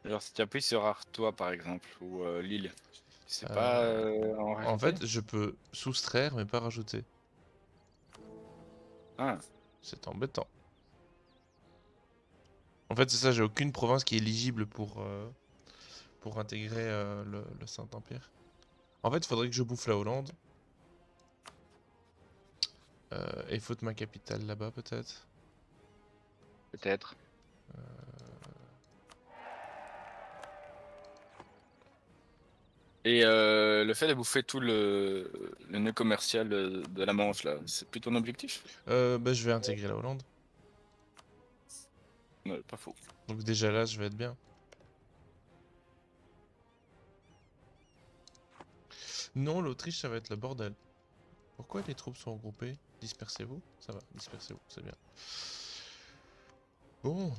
Genre si tu appuies sur Artois par exemple, ou Lille, tu sais pas Euh... en En rajouter? fait, je peux soustraire, mais pas rajouter. Ah, C'est embêtant. En fait, c'est ça, j'ai aucune province qui est éligible pour intégrer le Saint-Empire. En fait, il faudrait que je bouffe la Hollande. Et foutre ma capitale là-bas, peut-être. peut-être. Et le fait de bouffer tout le nœud commercial de la Manche là, c'est plus ton objectif? Bah, je vais intégrer la Hollande. Ouais, pas faux. Donc déjà là, je vais être bien. Non, l'Autriche, ça va être le bordel. Pourquoi les troupes sont regroupées? Dispersez-vous? Ça va, dispersez-vous, c'est bien. Bon,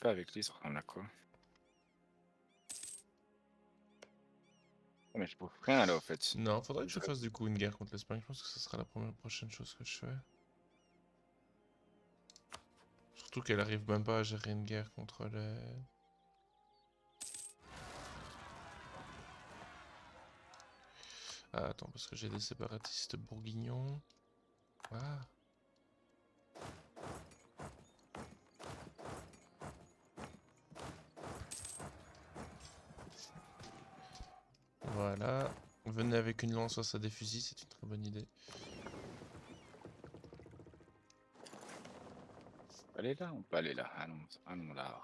Pas avec lui, ça ressemble à quoi? Ah, mais je bouffe rien là au fait. non, faudrait que je fasse du coup une guerre contre l'Espagne. Je pense que ce sera la prochaine chose que je fais. Surtout qu'elle arrive même pas à gérer une guerre contre les... Ah, attends, parce que j'ai des séparatistes bourguignons. Ah, voilà. Venez avec une lance face à des fusils, c'est une très bonne idée. Aller là? On peut aller là. Allons là.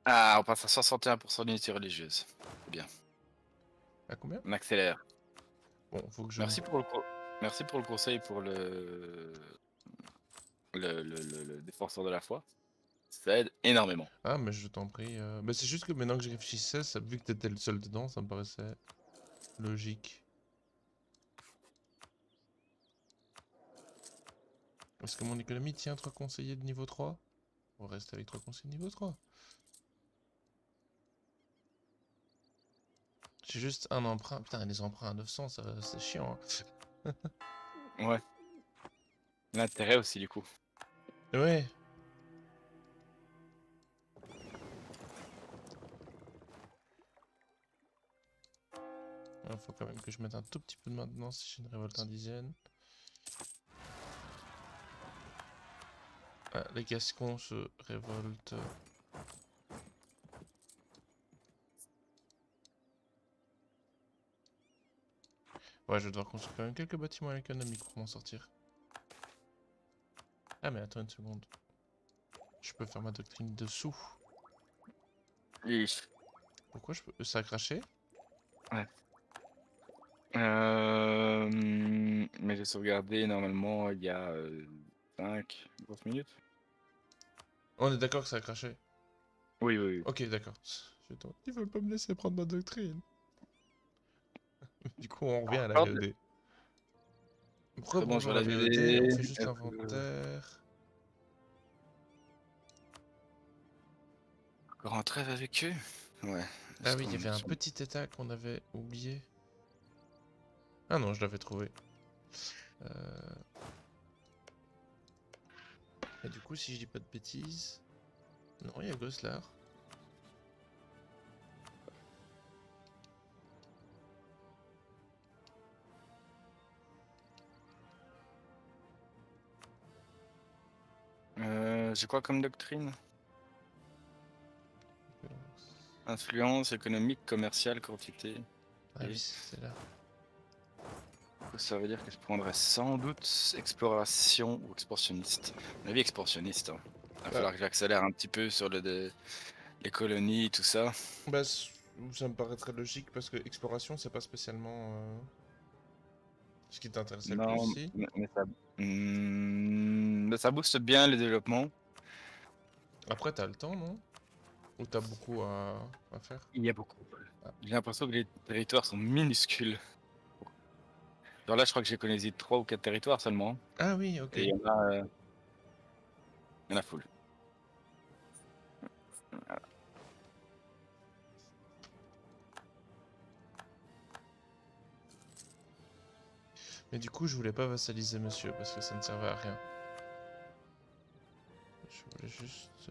Ah, on passe à 61% d'unité religieuse. C'est bien. À combien? On accélère. Bon, faut que je... Merci pour le conseil pour le défenseur de la foi. Ça aide énormément. Ah, mais je t'en prie. Bah, c'est juste que maintenant que je réfléchissais, vu que t'étais le seul dedans, ça me paraissait logique. Est-ce que mon économie tient 3 conseillers de niveau 3? On reste avec 3 conseillers de niveau 3. J'ai juste un emprunt. Putain, les emprunts à 900, c'est chiant. Hein. Ouais. L'intérêt aussi du coup. Ouais. Il faut quand même que je mette un tout petit peu de maintenance si j'ai une révolte indigène. Ah, les Gascons se révoltent. Ouais, je vais devoir construire quand même quelques bâtiments économiques pour m'en sortir. Ah mais attends une seconde. Je peux faire ma doctrine dessous. Oui. Pourquoi je peux... Ça a craché? Mais j'ai sauvegardé, normalement, il y a 5 grosses minutes. On est d'accord que ça a craché? Oui, oui, oui. Ok, d'accord. Ils veulent pas me laisser prendre ma doctrine. Du coup, on revient à la Encore VOD. Rebonjour Rebonjour la la VOD, on VD. fait juste l'inventaire. Encore en trêve avec eux? Ouais. Ah Est-ce oui, il y qu'on avait un sont- petit état qu'on avait oublié. Ah non, je l'avais trouvé. Euh, Et du coup, si je dis pas de bêtises... Non, il y a Goslar. J'ai quoi comme doctrine? Influence économique, commerciale, quantité. Ah oui, Et c'est là. ça veut dire que je prendrais sans doute exploration ou expansionniste. La vie expansionniste. Hein. Il va Ah, falloir que j'accélère un petit peu sur les colonies, tout ça. bah, ça me paraît très logique parce que exploration, c'est pas spécialement ce qui t'intéressait le plus, Non, si. mais ça booste bien le développement. Après, t'as le temps, non? Ou t'as beaucoup à faire? Il y a beaucoup. Ah. J'ai l'impression que les territoires sont minuscules. Genre là, je crois que j'ai colonisé 3 ou 4 territoires seulement. Ah oui, ok. Et il y en a full. Voilà. Mais du coup, je voulais pas vassaliser monsieur parce que ça ne servait à rien. Je voulais juste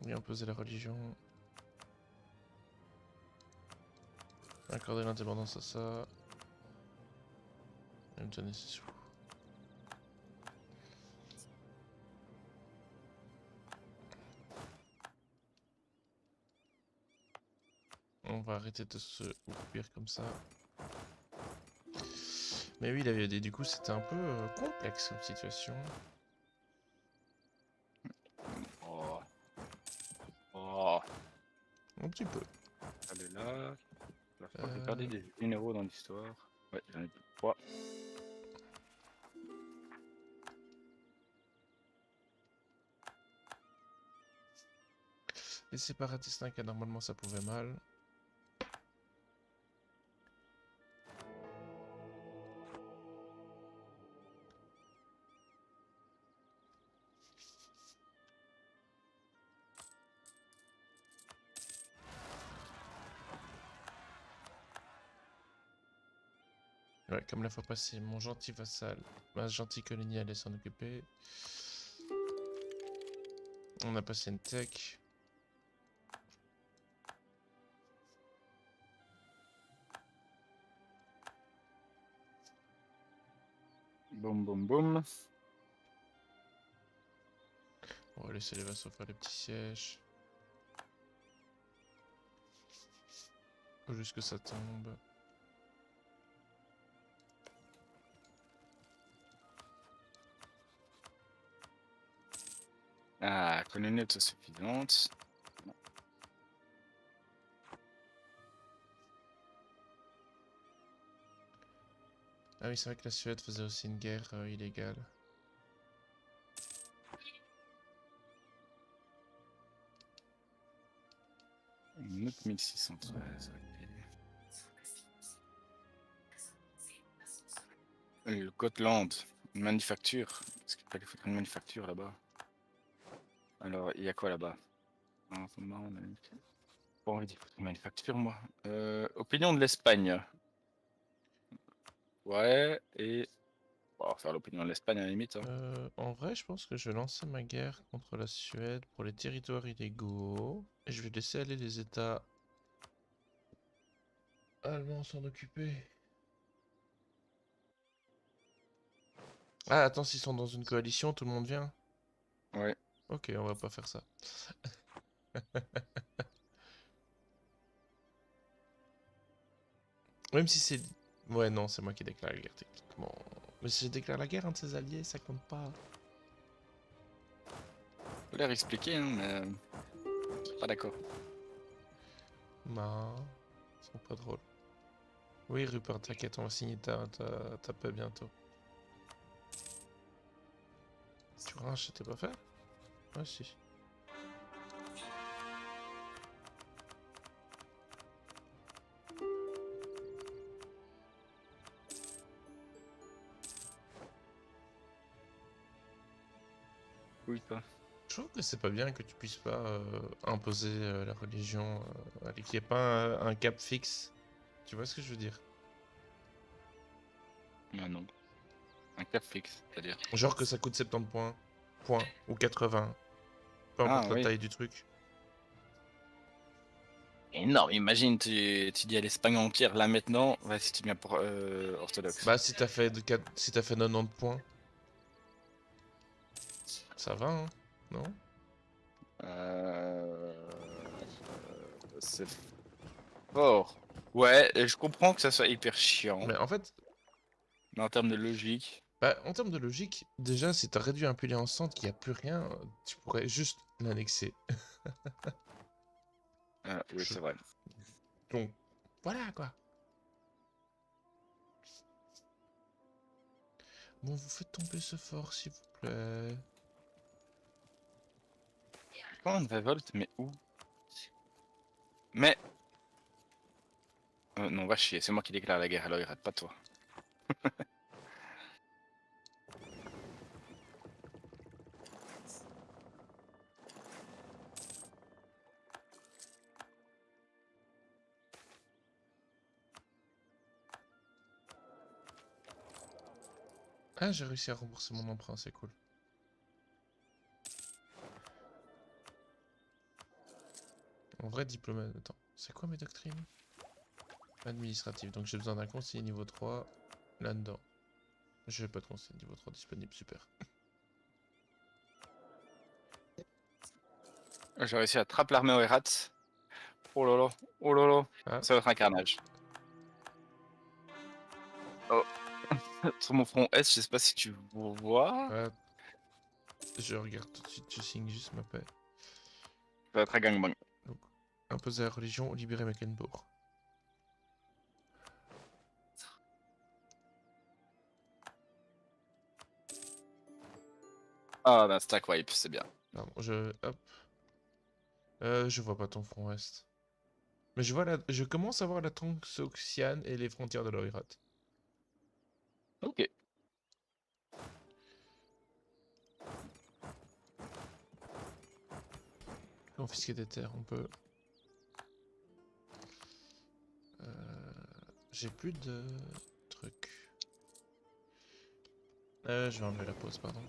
lui imposer la religion. Accorder l'indépendance à ça. Et me donner ses sous. On va arrêter de se ouvrir comme ça. Mais oui, la VOD, du coup, c'était un peu complexe comme situation. Oh. Oh. Un petit peu. Elle est là. Je crois que j'ai Euh, perdu des minéraux dans l'histoire. Ouais, j'en ai 3. Les séparatistes inca, normalement, ça pouvait mal. Ouais, comme la fois passée, mon gentil vassal, ma gentille colonie allait s'en occuper. On a passé une tech. Boum, boum, boum. On va laisser les vassaux faire les petits sièges. Faut juste que ça tombe. Ah, colonie autosuffisante. Ah oui, c'est vrai que la Suède faisait aussi une guerre illégale. Une autre 1613. Ok. Le Gotland, une manufacture. Est-ce qu'il fallait foutre une manufacture là-bas? Alors, il y a quoi là-bas? En ce moment, on a pas envie d'y foutre une manufacture, moi. Opinion de l'Espagne. Ouais, et on va faire l'opinion de l'Espagne à la limite. Hein. En vrai, je pense que je vais lancer ma guerre contre la Suède pour les territoires illégaux. Et je vais laisser aller les États allemands s'en occuper. Ah, attends, s'ils sont dans une coalition, tout le monde vient? Ouais. Ok, on va pas faire ça. Même si c'est... Ouais, non, c'est moi qui déclare la guerre, techniquement. Mais si je déclare la guerre à un de ses alliés, ça compte pas. Faut leur expliquer, hein, mais je suis pas d'accord. Non, ils sont pas drôles. Oui, Rupert, t'inquiète, on va signer ta paix bientôt. Tu ranges, t'es pas fait? Ouais, si. Oui, toi. Je trouve que c'est pas bien que tu puisses pas imposer la religion, qu'il n'y ait pas un cap fixe. Tu vois ce que je veux dire? Ah non. Un cap fixe, c'est-à-dire. Genre que ça coûte 70 points, ou 80, peu Ah importe la oui. taille du truc. Énorme, imagine, tu dis à l'Espagne Empire, là maintenant, vas-y, tu viens pour orthodoxe. Bah, si t'as fait, si t'as fait 90 points, ça va, hein? Non? Euh... C'est fort. Ouais, et je comprends que ça soit hyper chiant, Mais en fait, mais en termes de logique. bah, en termes de logique, déjà, si t'as réduit un pilier en centre, qu'il n'y a plus rien, tu pourrais juste l'annexer. Oui, Je- c'est vrai. Donc, voilà, quoi. Bon, vous faites tomber ce fort, s'il vous plaît. Comment une révolte, mais où? Mais... non, va chier, c'est moi qui déclare la guerre, alors il rate pas toi. Ah, j'ai réussi à rembourser mon emprunt, c'est cool. En vrai diplomate, attends, c'est quoi mes doctrines? Administrative, donc j'ai besoin d'un conseiller niveau 3 là-dedans. J'ai pas de conseiller niveau 3 disponible, super. J'ai réussi à attraper l'armée au Herat. Oh là là, oh là là, Ah, ça va être un carnage. Oh, sur mon front Est, je sais pas si tu vois, ah, je regarde tout de suite, je signe juste ma paix. ça va être un gangbang. Donc, imposer la religion ou libérer Mecklenburg. Ah, bah stack wipe, c'est bien. Pardon, hop. Je vois pas ton front est. Mais je commence à voir la Transoxiane et les frontières de l'Oirat. Ok. Confisquer des terres, on peut. Euh, J'ai plus de trucs. Je vais enlever la pause, pardon.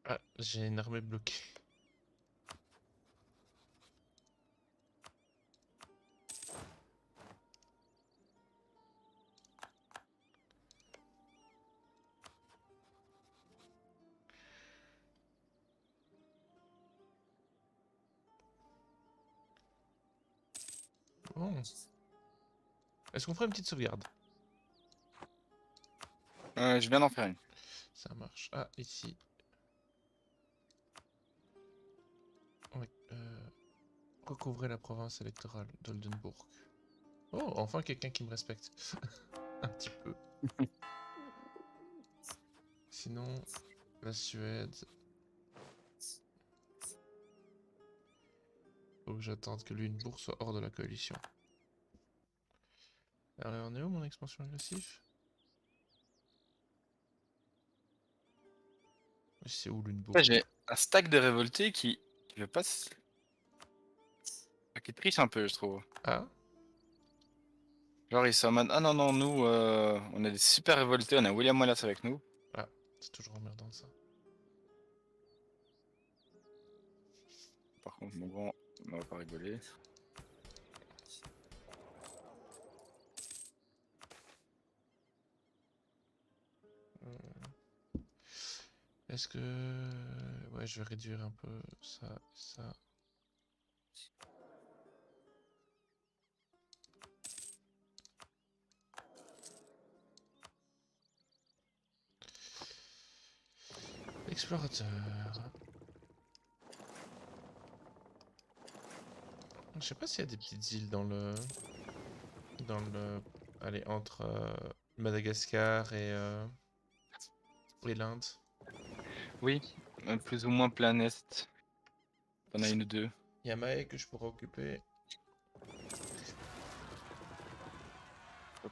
Ah, j'ai une armée bloquée. Bon. Est-ce qu'on ferait une petite sauvegarde? Je viens d'en faire une. Ça marche. Ah, ici. Oui. Recouvrer la province électorale d'Oldenburg. Oh, enfin quelqu'un qui me respecte. Un petit peu. Sinon, la Suède. Faut que j'attende que Lunebourg soit hors de la coalition. Alors, on est où mon expansion agressive? C'est où Lunebourg? Ouais, j'ai un stack de révoltés qui veut pas qui triche un peu, je trouve. Ah? Genre, ils sont en mode, ah non, non, nous, on est des super révoltés, on a William Wallace avec nous. Ah, c'est toujours emmerdant ça. par contre, mon grand, on va pas rigoler. Est-ce que... Ouais, je vais réduire un peu ça et ça. Explorateur. Je sais pas s'il y a des petites îles dans le... Allez, entre Madagascar et l'Inde. Oui, plus ou moins plein est. T'en as une ou deux. Il y a Maë que je pourrais occuper.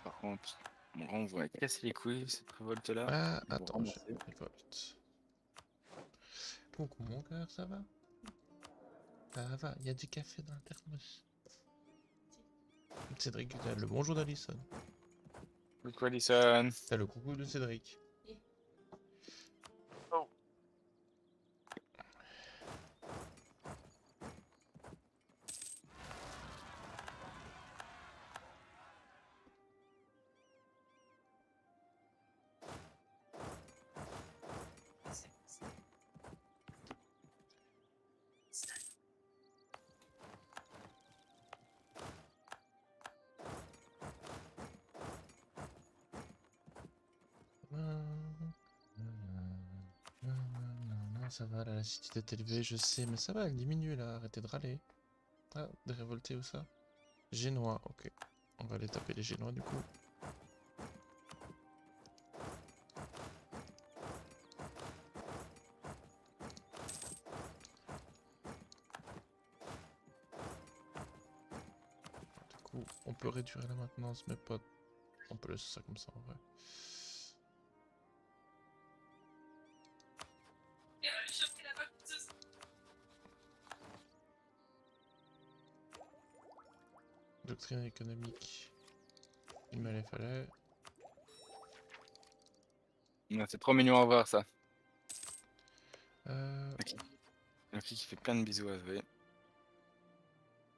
Par contre, mon grand, vous m'avez cassé les couilles, cette révolte-là. Ah, Vous attends, je ramassez. révolte. Coucou mon cœur, ça va? Ça va, il y a du café dans le thermos. Cédric, t'as le bonjour d'Alison. Coucou Alison. T'as le coucou de Cédric. Oh. Ça va, la lassitude est élevée, je sais, mais ça va, elle diminue là, arrêtez de râler. Ah, des révoltés ou ça? Génois, ok. On va aller taper les Génois du coup. Du coup, on peut réduire la maintenance, mais pas... On peut laisser ça comme ça en vrai. Et on va lui choper la bacteuse. Doctrine économique. Il me les fallait. C'est trop mignon à voir ça. Ok. Un fille qui fait plein de bisous à Zoé.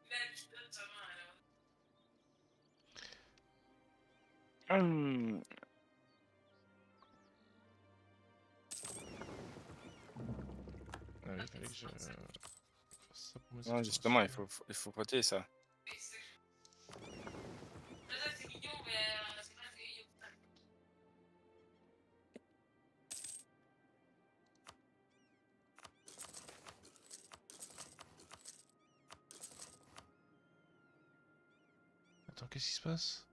Mais je donne sa main alors. Ah oui, il fallait que je fasse ça pour mes Non, justement, il explorations. faut voter ça. Mais c'est... Ça, c'est mignon, mais c'est pas très mignon. Attends, qu'est-ce qui se passe?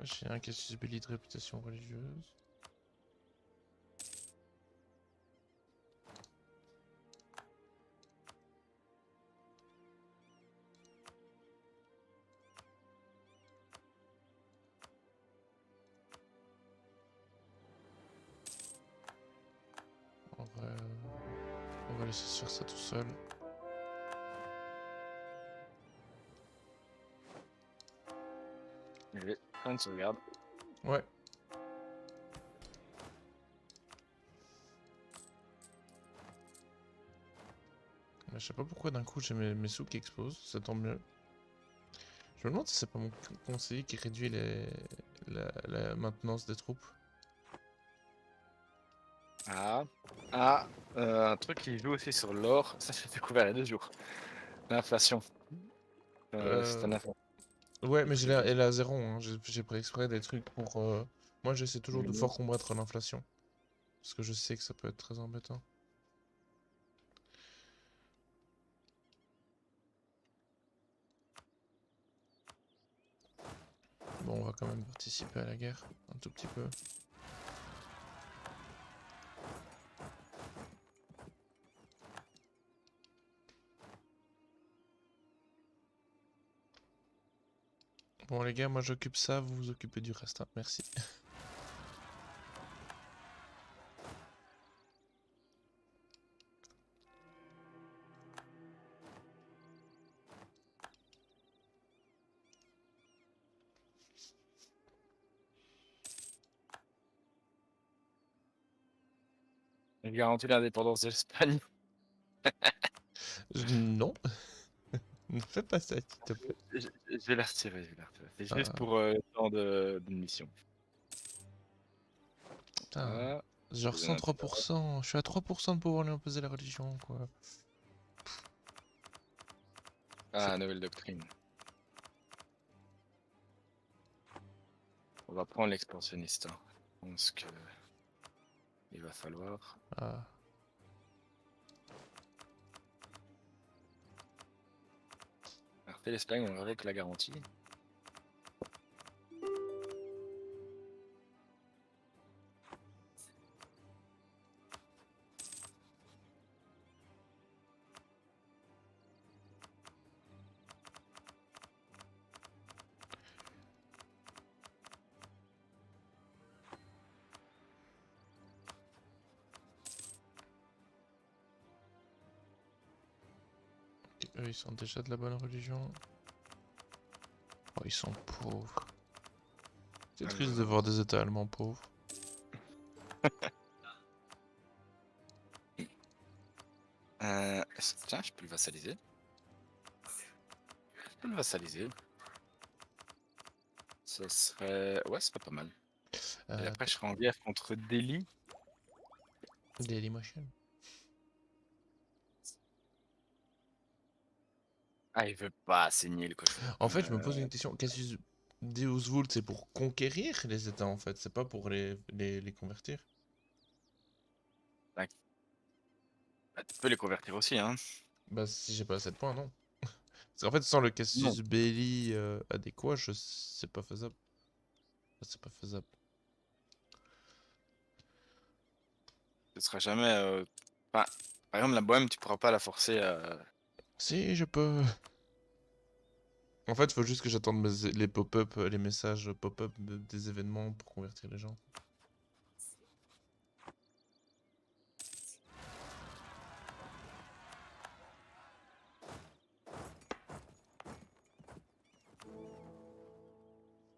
J'ai un casus belli de réputation religieuse. En vrai, on va laisser se faire ça tout seul. Je vais faire une sauvegarde. Ouais. Mais je sais pas pourquoi d'un coup j'ai mes sous qui explosent, ça tombe mieux. Je me demande si c'est pas mon conseiller qui réduit la maintenance des troupes. Un truc qui joue aussi sur l'or, ça j'ai découvert il y a 2 jours. L'inflation. C'est un info. Ouais, mais elle est à zéro, hein. J'ai pris exprès des trucs pour... Moi j'essaie toujours de fort combattre l'inflation. Parce que je sais que ça peut être très embêtant. Bon, on va quand même participer à la guerre, un tout petit peu. Bon les gars, moi j'occupe ça, vous vous occupez du reste, hein. Merci. Il garantit l'indépendance de l'Espagne. Non, ne fais pas ça, s'il te plaît. Je vais la retirer, je vais la retirer. C'est juste Ah, pour le temps d'une mission. putain, Ah, genre je note ça. 103%, je suis à 3% de pouvoir lui imposer la religion, quoi. C'est- Ah, nouvelle doctrine. On va prendre l'expansionniste, hein. Je pense que il va falloir. Ah. Arrêter l'Espagne, on avec la garantie. Eux, ils sont déjà de la bonne religion. Oh, ils sont pauvres. C'est triste de voir des États allemands pauvres. Tiens, je peux le vassaliser. Je peux le vassaliser. Ce serait. Ouais, ce serait pas mal. Et après, je serai en guerre contre Delhi. Dailymotion. Ah, il veut pas signer le cochon. En fait, je me pose une question. Cassius Deus Vult, c'est pour conquérir les États, en fait. C'est pas pour les convertir. Bah, tu peux les convertir aussi, hein. Bah, si j'ai pas assez de points, non. Parce qu'en fait, sans le Non. Cassius Belli adéquat, c'est pas faisable. C'est pas faisable. Ce sera jamais. Enfin, par exemple, la Bohème, tu pourras pas la forcer à. Si, je peux. En fait, il faut juste que j'attende les pop-up, les messages pop-up des événements pour convertir les gens.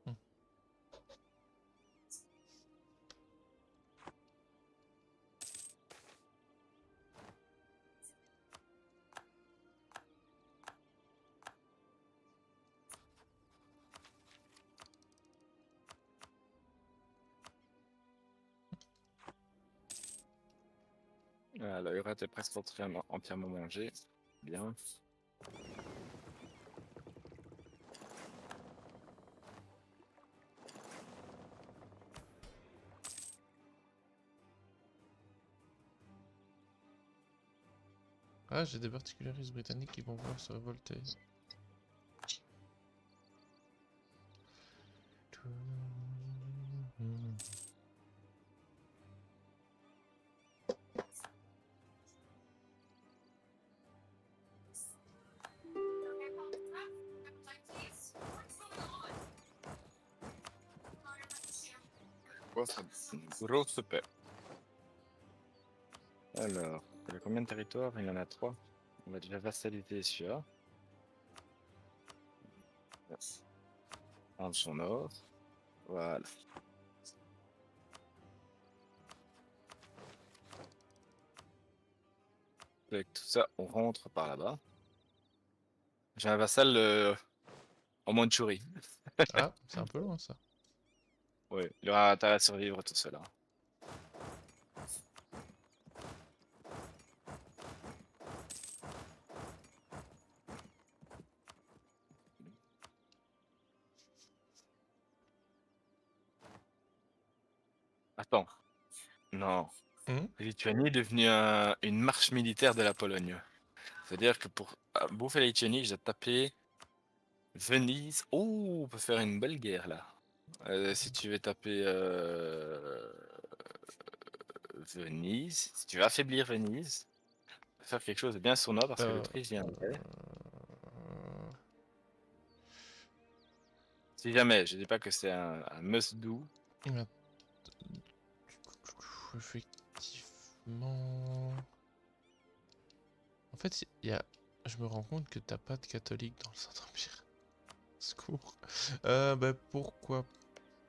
Hmm. Ah, la Urette est presque entièrement mangée. Bien. Ah, j'ai des particularistes britanniques qui vont vouloir se révolter. Grosse paix. Alors, il y a combien de territoires? Il y en a 3. On va déjà vassaliser celui-là. En son nord. Voilà. Avec tout ça, on rentre par là-bas. J'ai un vassal en Mandchourie. Ah, c'est un peu loin ça. Ouais, il aura intérêt à survivre tout seul, hein. Attends. Non. Hmm. La Lituanie est devenue une marche militaire de la Pologne. C'est-à-dire que pour bouffer la Lituanie, j'ai tapé Venise. Oh, on peut faire une belle guerre là. Si tu veux taper Venise, si tu veux affaiblir Venise, faire quelque chose de bien sournois parce que Euh, l'Autriche viendrait. euh, Si jamais, je dis pas que c'est un must-do. Ah, effectivement. En fait, je me rends compte que t'as pas de catholique dans le Saint-Empire. Secours. Bah pourquoi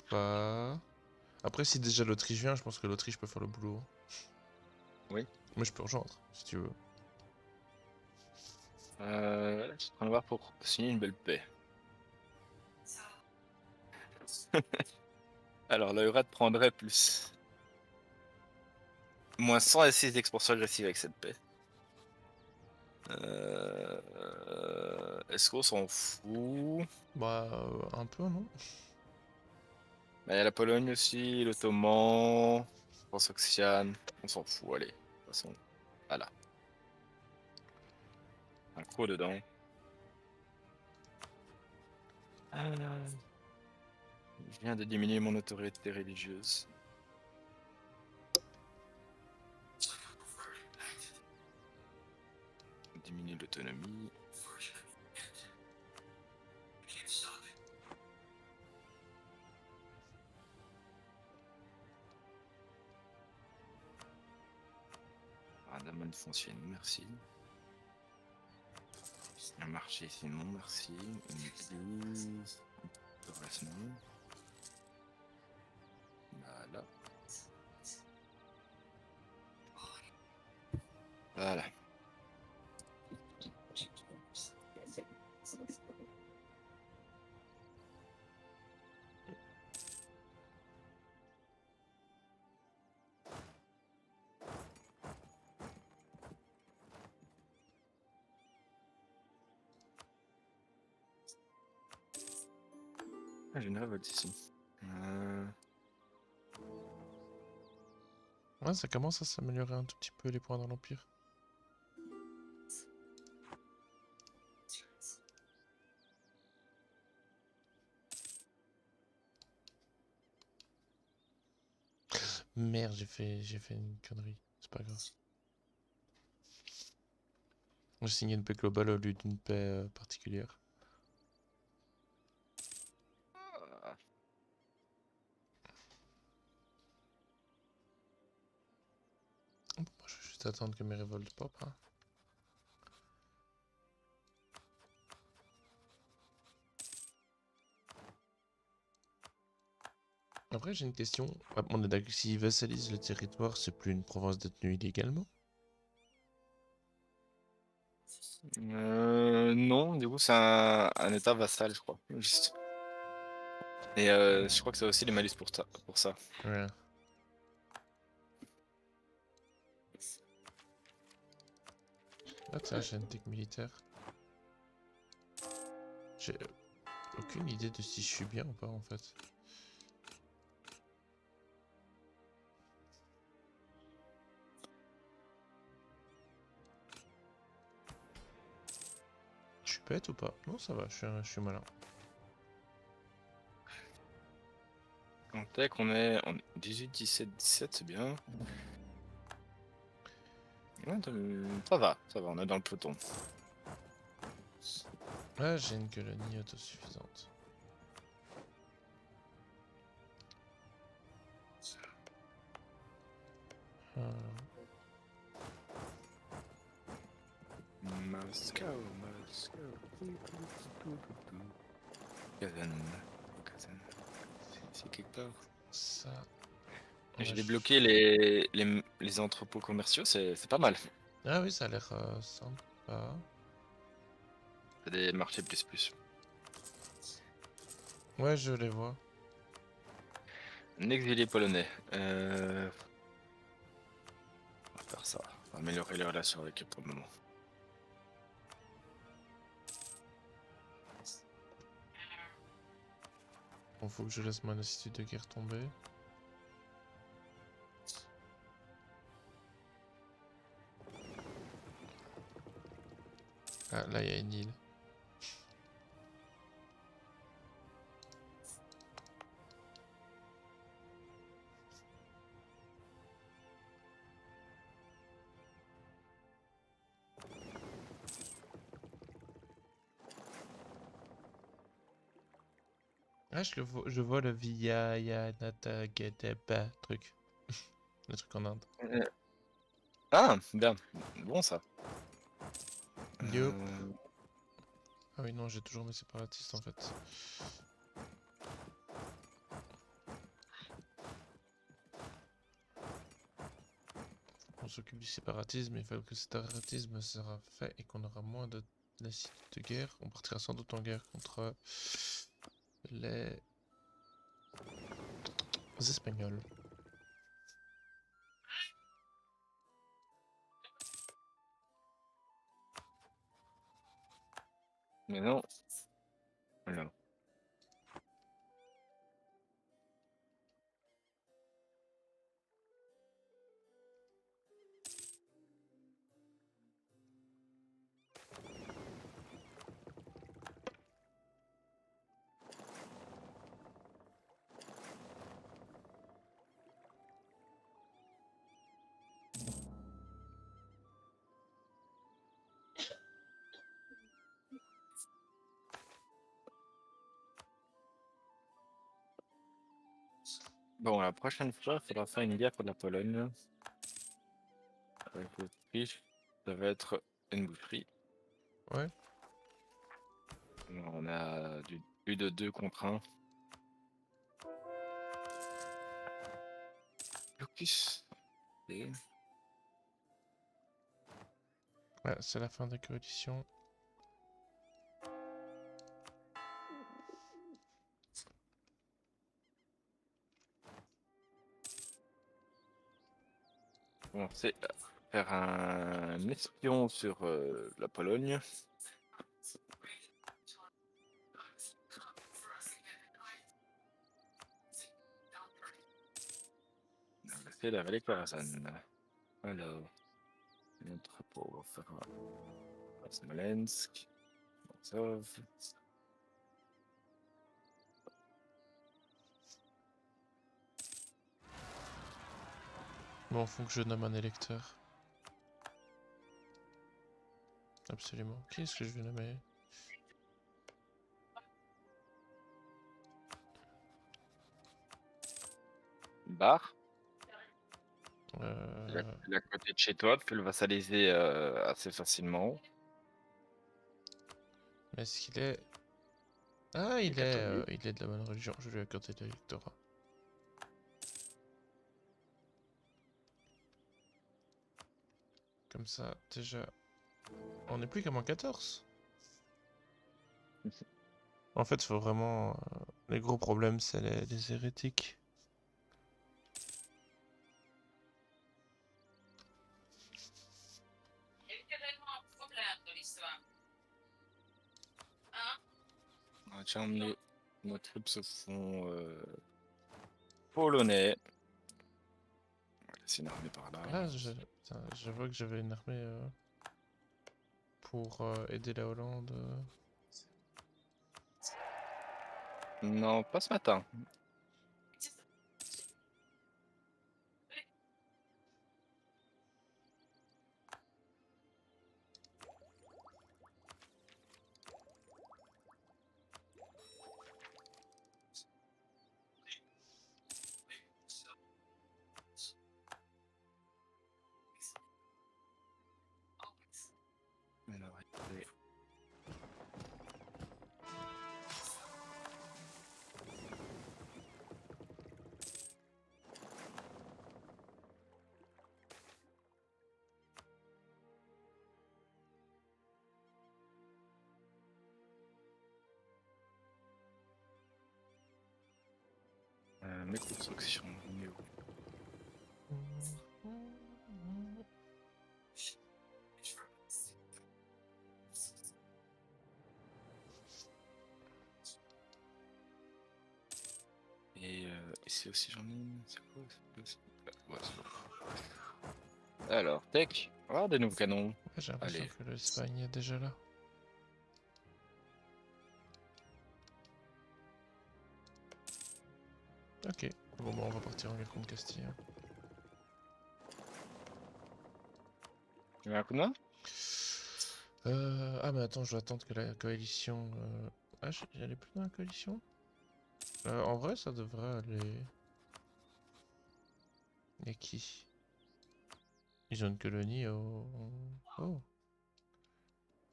pas. Après, si déjà l'Autriche vient, je pense que l'Autriche peut faire le boulot. Oui. Mais je peux rejoindre, si tu veux. Là, je suis en train de voir pour signer une belle paix. Alors, l'Eurate prendrait plus. Moins 106 d'expansion agressive avec cette paix. Est-ce qu'on s'en fout? Bah, un peu, non? Bah, il y a la Pologne aussi, l'Ottoman, France Oxiane. On s'en fout, allez. De toute façon, voilà. Un coup dedans. Je viens de diminuer mon autorité religieuse. Diminuer l'autonomie. Un domaine foncier, non merci. Un marché, sinon merci. Une église. Reste non. Voilà. Voilà. Ah, j'ai une révolte ici. Ouais, ça commence à s'améliorer un tout petit peu les points dans l'Empire. Merde, j'ai fait une connerie. C'est pas grave. J'ai signé une paix globale au lieu d'une paix particulière. Moi, je vais juste attendre que mes révoltes pop. Hein. Après, j'ai une question. Ah, on est d'accord, s'ils vassalisent le territoire, c'est plus une province détenue illégalement? Non, du coup, c'est un état vassal, je crois. Juste. Et je crois que c'est aussi les malus pour ça. Ouais. Ah tiens, j'ai une tech militaire. J'ai aucune idée de si je suis bien ou pas en fait. Je suis bête ou pas? Non, ça va, je suis malin. En tech, on est en 18, 17, 17, c'est bien. Ouais, ça va, on est dans le peloton. Ah, j'ai une colonie autosuffisante. Moscow, Moscow. Kazan. C'est quelque part. Ça. J'ai Ouais, débloqué les entrepôts commerciaux, c'est pas mal. Ah oui, ça a l'air sympa. C'est des marchés plus. Ouais, je les vois. Un exilé polonais. On va faire ça. On va améliorer les relations avec eux pour le moment. Bon, faut que je laisse mon institut de guerre tomber. Ah, là, il y a une île. Ah, je vois le Vijayanata Gedeba truc. Le truc en Inde. Ah, bien. Bon, ça. Yup. Euh, Ah oui, non, j'ai toujours mes séparatistes en fait. On s'occupe du séparatisme, il faut que le séparatisme sera fait et qu'on aura moins de lassitude de guerre. On partira sans doute en guerre contre les Espagnols. Mais non. Alors. Bon, la prochaine fois, il faudra faire une guerre contre la Pologne. Avec l'Autriche, ça va être une boucherie. Ouais. On a plus de 2 contre 1. Blocus. Et- Ouais, c'est la fin des coalitions. On sait faire un espion sur la Pologne. C'est la vallée Khorasan. Alors, un drapeau, on va faire un Smolensk, Azov. Bon, faut que je nomme un électeur. Absolument. Qui est-ce que je vais nommer? Bar. Euh... La côté de chez toi, tu peux le vassaliser assez facilement. Mais est-ce qu'il est... Ah, Il est catholique. il est de la bonne religion. Je vais lui accorder l'électorat. Comme ça, déjà... On n'est plus qu'à moins 14. En fait, faut vraiment... Les gros problèmes, c'est les hérétiques. Il y a eu tellement un problème dans l'histoire. Hein? On va déjà emmener nos troupes au front polonais. On va laisser une armée par là. Ah, putain, je vois que j'avais une armée pour aider la Hollande. Non, pas ce matin. Alors, écoutez. Mes constructions, on est où? Et ici aussi j'en ai une. C'est quoi? Ouais, c'est bon. Alors, tech. Oh, des nouveaux canons. Ouais, j'ai l'impression Allez. que l'Espagne est déjà là. Ok. Bon, bah, on va partir en guerre contre Castille. Hein. Tu veux un coup de main? Ah, mais attends, je dois attendre que la coalition... Ah, elle est plus dans la coalition? En vrai, ça devrait aller. Et qui? Ils ont une colonie au... Oh.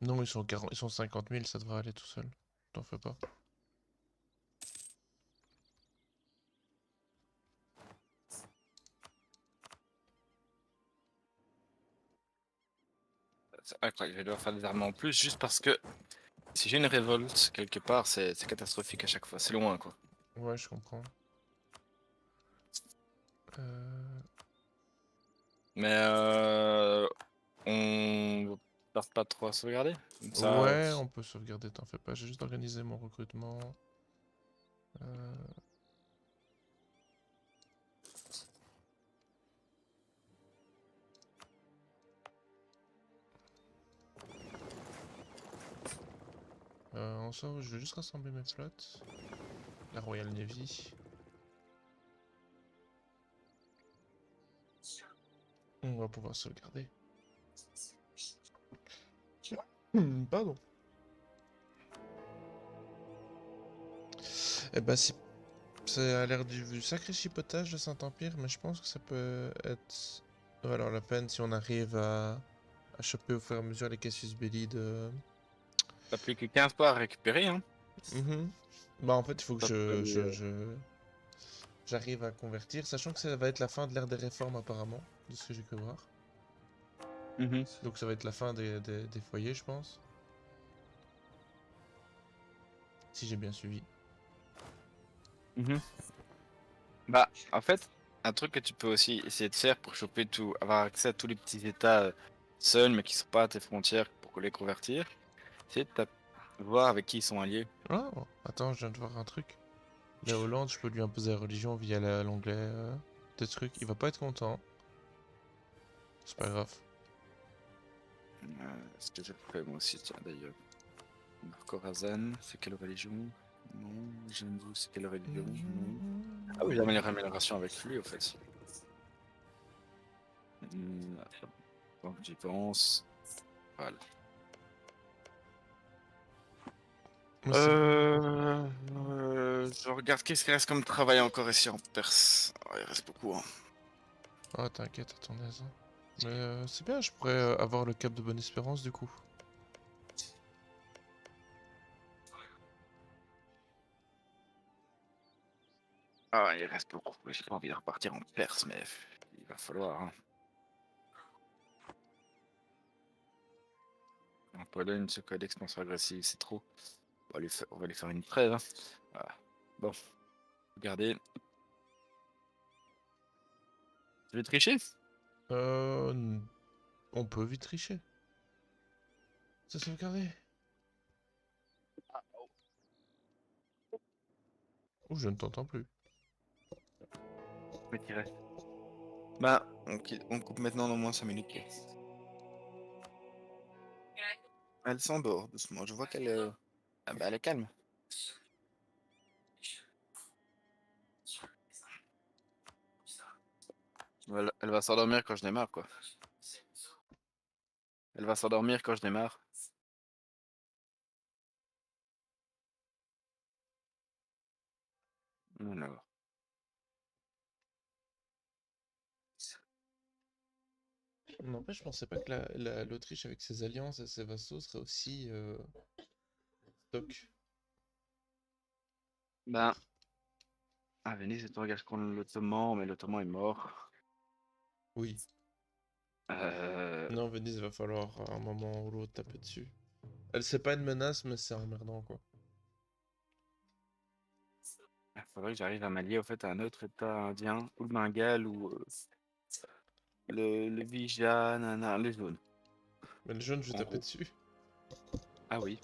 Non, ils sont 50 000, ça devrait aller tout seul. T'en fais pas. C'est incroyable, je vais devoir faire des armes en plus juste parce que si j'ai une révolte quelque part, c'est catastrophique à chaque fois. C'est loin quoi. Ouais, je comprends. Euh... Mais on tarde pas trop à sauvegarder. Comme ça. Ouais, on peut sauvegarder, t'en fais pas. J'ai juste organisé mon recrutement. Euh... En soi, je vais juste rassembler mes flottes. La Royal Navy. On va pouvoir sauvegarder. Pardon. Eh ben, si ça a l'air du sacré chipotage de Saint-Empire, mais je pense que ça peut être alors la peine si on arrive à choper au fur et à mesure les Cassius Belli de... T'as plus que 15 points à récupérer, hein. Mhm. Bah en fait, il faut que Ça peut aller, j'arrive à convertir, sachant que ça va être la fin de l'ère des réformes apparemment, de ce que j'ai pu voir. Donc ça va être la fin des foyers, je pense. Si j'ai bien suivi. Bah, en fait, un truc que tu peux aussi essayer de faire pour choper tout, avoir accès à tous les petits états seuls, mais qui sont pas à tes frontières pour les convertir, c'est de voir avec qui ils sont alliés. Oh, attends, je viens de voir un truc. La Hollande, je peux lui imposer la religion via l'onglet des trucs. Il va pas être content. C'est pas grave. Ce que j'ai fait moi aussi, tiens d'ailleurs. Corazan, c'est quelle religion? Non. Jindu, c'est quelle religion? Non. Ah oui, j'ai une amélioration avec lui, en fait. Attends, donc j'y pense. Voilà. Mais c'est- Je regarde qu'est-ce qu'il reste comme travail encore ici en Perse. Oh, il reste beaucoup, hein. Ah, t'inquiète, à ton aise, hein. Mais c'est bien, je pourrais avoir le cap de Bonne-Espérance du coup. Ah, il reste beaucoup. J'ai pas envie de repartir en Perse, mais il va falloir, hein. En Pologne, ce code d'expansion agressive, c'est trop. On va lui faire une trêve, hein. Voilà. Bon, regardez. Tu veux tricher? Euh... On peut vite tricher. C'est sauvegardé. Ou je ne t'entends plus. Mais tu restes. Bah, on coupe maintenant dans moins 5 minutes. Elle s'endort doucement. Je vois qu'elle ah bah, elle est calme. Elle va s'endormir quand je démarre, quoi. Elle va s'endormir quand je démarre. Alors. N'empêche, je pensais pas que l'Autriche avec ses alliances et ses vassaux serait aussi stock. Ben, à Venise, c'est engage contre l'Ottoman, mais l'Ottoman est mort. Oui. Euh, Non, Venise, va falloir à un moment ou l'autre taper dessus. Elle, c'est pas une menace, mais c'est emmerdant, quoi. Il faudrait que j'arrive à m'allier au fait à un autre état indien, ou le Bengale, ou le Vija, les zones. Mais le jaune, je vais En taper gros. dessus. Ah oui.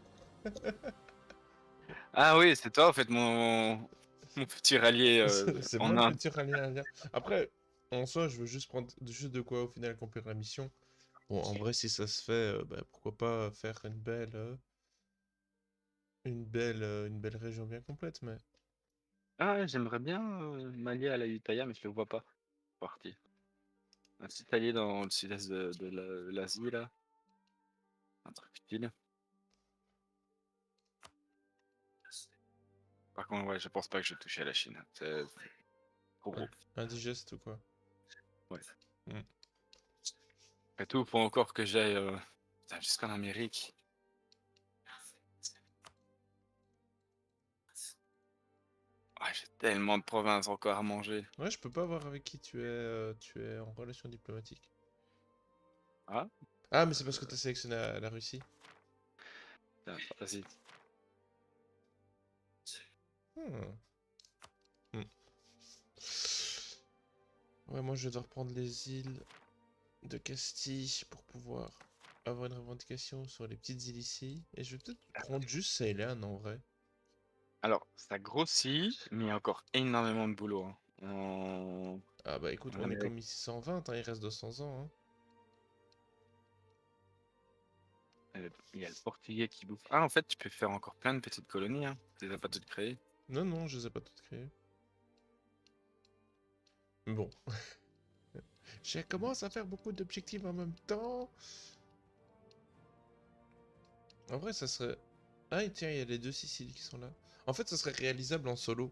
Ah oui, c'est toi en fait mon petit rallié C'est moi en le Inde. petit rallye indien. Après, en soi, je veux juste prendre juste de quoi au final accomplir la mission. Bon, en vrai, si ça se fait, bah, pourquoi pas faire une belle région bien complète, mais... Ah, j'aimerais bien m'allier à la Utaya, mais je le vois pas. Parti. Un petit allié dans le sud-est de l'Asie là. Un truc utile. Par contre, ouais, je pense pas que je vais toucher à la Chine. C'est trop gros. Indigeste ou quoi? Ouais. Mm. Et tout, faut encore que j'aille putain, jusqu'en Amérique. Ah, j'ai tellement de provinces encore à manger. Ouais, je peux pas voir avec qui tu es en relation diplomatique. Ah, Ah, mais c'est parce que t'as sélectionné la Russie. tiens, vas-y. Hmm. Hmm. Ouais, moi je vais devoir prendre les îles de Castille pour pouvoir avoir une revendication sur les petites îles ici. Et je vais peut-être prendre juste Ceylan en vrai. Alors, ça grossit, mais il y a encore énormément de boulot, hein. Ah bah écoute, En on est Amérique. comme ici 120, hein, il reste 200 ans. Hein. Il y a le portugais qui bouffe. Ah, en fait, tu peux faire encore plein de petites colonies, hein. Tu les as pas toutes créées. Non, non, je les ai pas toutes créées. Mais bon. Je commence à faire beaucoup d'objectifs en même temps. En vrai, ça serait... Ah, et tiens, il y a les deux Siciles qui sont là. En fait, ça serait réalisable en solo.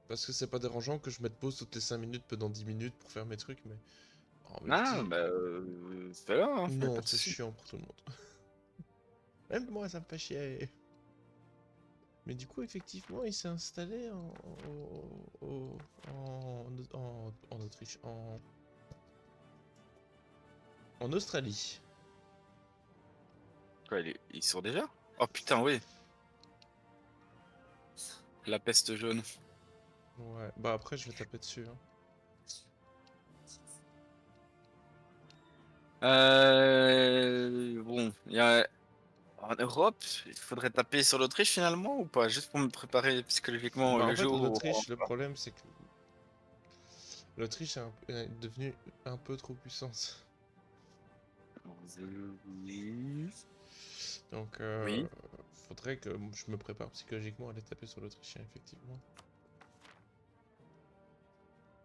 Parce que c'est pas dérangeant que je mette pause toutes les 5 minutes pendant 10 minutes pour faire mes trucs, mais... En Ah, multi... bah, fais-le, hein, y a pas Non, de c'est souci. chiant pour tout le monde. Même moi, ça me fait chier. Mais du coup, effectivement, il s'est installé en Autriche, en Australie. Quoi, ils sont déjà? Oh putain, oui, la peste jaune. Ouais, bah après, je vais taper dessus. Hein. Bon, il y a... En Europe, il faudrait taper sur l'Autriche finalement ou pas? Juste pour me préparer psychologiquement Bah en le fait, jour où... l'Autriche, le problème, c'est que l'Autriche est devenue un peu trop puissante. Oui. Donc, Oui. faudrait que je me prépare psychologiquement à aller taper sur l'Autrichien, effectivement.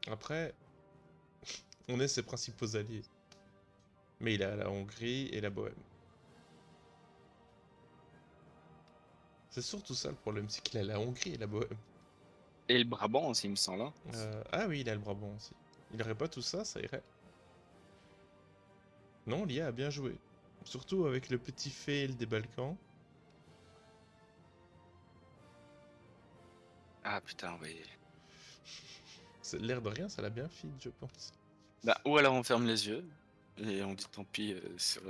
Après, on est ses principaux alliés. Mais il a la Hongrie et la Bohême. C'est surtout ça le problème, c'est qu'il a la Hongrie et la Bohême. Et le Brabant aussi, il me semble, hein. Ah oui, il a le Brabant aussi. Il aurait pas tout ça, ça irait. Non, l'IA a bien joué. Surtout avec le petit fail des Balkans. Ah putain, oui. L'air de rien, ça l'a bien feed, je pense. Bah, ou alors on ferme les yeux et on dit tant pis sur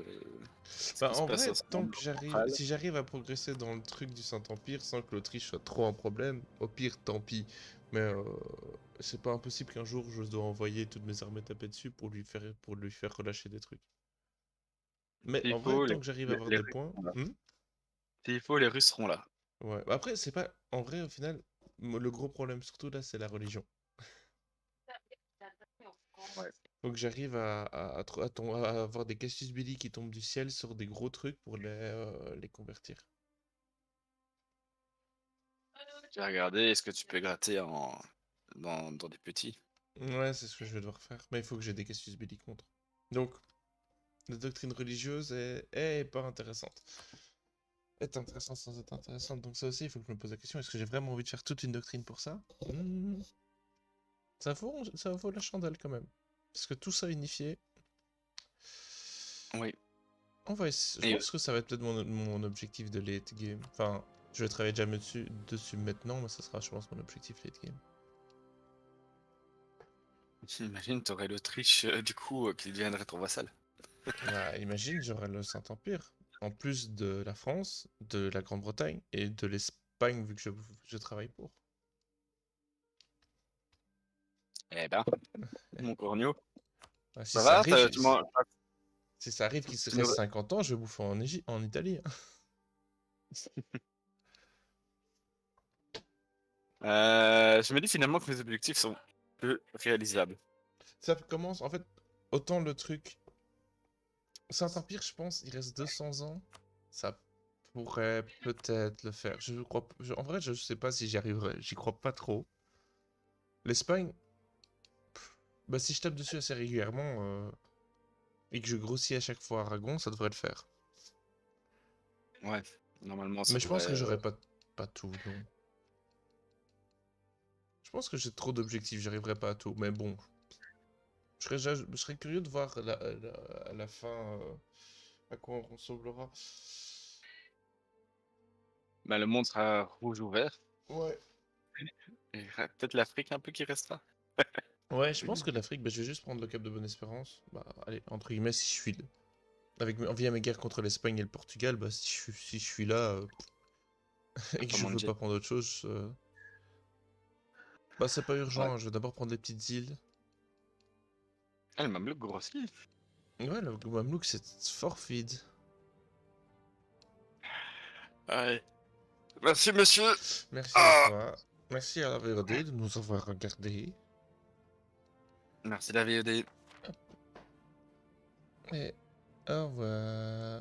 ce Bah qui se en passe vrai, en ce tant moment que j'arrive, central. si j'arrive à progresser dans le truc du Saint-Empire sans que l'Autriche soit trop un problème, au pire, tant pis. Mais c'est pas impossible qu'un jour je dois envoyer toutes mes armées taper dessus pour lui faire relâcher des trucs. Mais S'il en vrai, faut, tant que j'arrive à avoir les des Russes points, seront là. S'il faut, les Russes seront là. ouais. Bah, après, c'est pas. En vrai, au final, le gros problème surtout là, c'est la religion. Ouais. Donc j'arrive à avoir des Cassius Belli qui tombent du ciel sur des gros trucs pour les convertir. J'ai regardé, est-ce que tu peux gratter dans des petits? Ouais, c'est ce que je vais devoir faire. Mais il faut que j'ai des Cassius Belli contre. Donc, la doctrine religieuse est pas intéressante. Est intéressante sans être intéressante. Donc ça aussi, il faut que je me pose la question, est-ce que j'ai vraiment envie de faire toute une doctrine pour ça? Ça vaut la chandelle quand même. Parce que tout ça unifié, Oui. je Et pense que ça va être peut-être mon objectif de late game. Enfin, je vais travailler déjà dessus maintenant, mais ça sera, je pense, mon objectif late game. j'imagine, t'aurais l'Autriche, du coup, qui deviendrait ton vassal. Bah, imagine, j'aurai le Saint-Empire, en plus de la France, de la Grande-Bretagne et de l'Espagne, vu que je travaille pour. Eh ben, mon corneau. Bah, si Ça ça va? arrive, si ça arrive qu'il se Tu nous- reste 50 ans, je vais bouffer en Italie. Hein. Je me dis finalement que mes objectifs sont peu réalisables. Ça commence, en fait, autant le truc... Saint-Empire, je pense, il reste 200 ans. Ça pourrait peut-être le faire. Je crois, en vrai, je sais pas si j'y arriverai. J'y crois pas trop. L'Espagne, bah si je tape dessus assez régulièrement et que je grossis à chaque fois Aragon, ça devrait le faire. Ouais, normalement ça Mais je pense devrait. que j'aurais pas tout, non. Je pense que j'ai trop d'objectifs, j'arriverai pas à tout. Mais bon, je serais curieux de voir à la fin à quoi on ressemblera. Bah, le monde sera rouge ou vert. Ouais. Et il y aura peut-être l'Afrique un peu qui restera. Ouais, je pense que l'Afrique, bah, je vais juste prendre le Cap de Bonne-Espérance. Bah, allez, entre guillemets, si je suis... via mes guerres contre l'Espagne et le Portugal, bah, si je suis là et que Pas je veux manger. pas prendre autre chose, bah, c'est pas urgent, Ouais. hein, je vais d'abord prendre les petites îles. Ah, le Mamelouk grossit. Ouais, le Mamelouk, c'est fort vide. Allez. Merci, monsieur. Merci à Ah, toi. Merci à la VOD de nous avoir regardés. merci la VOD. Et au revoir.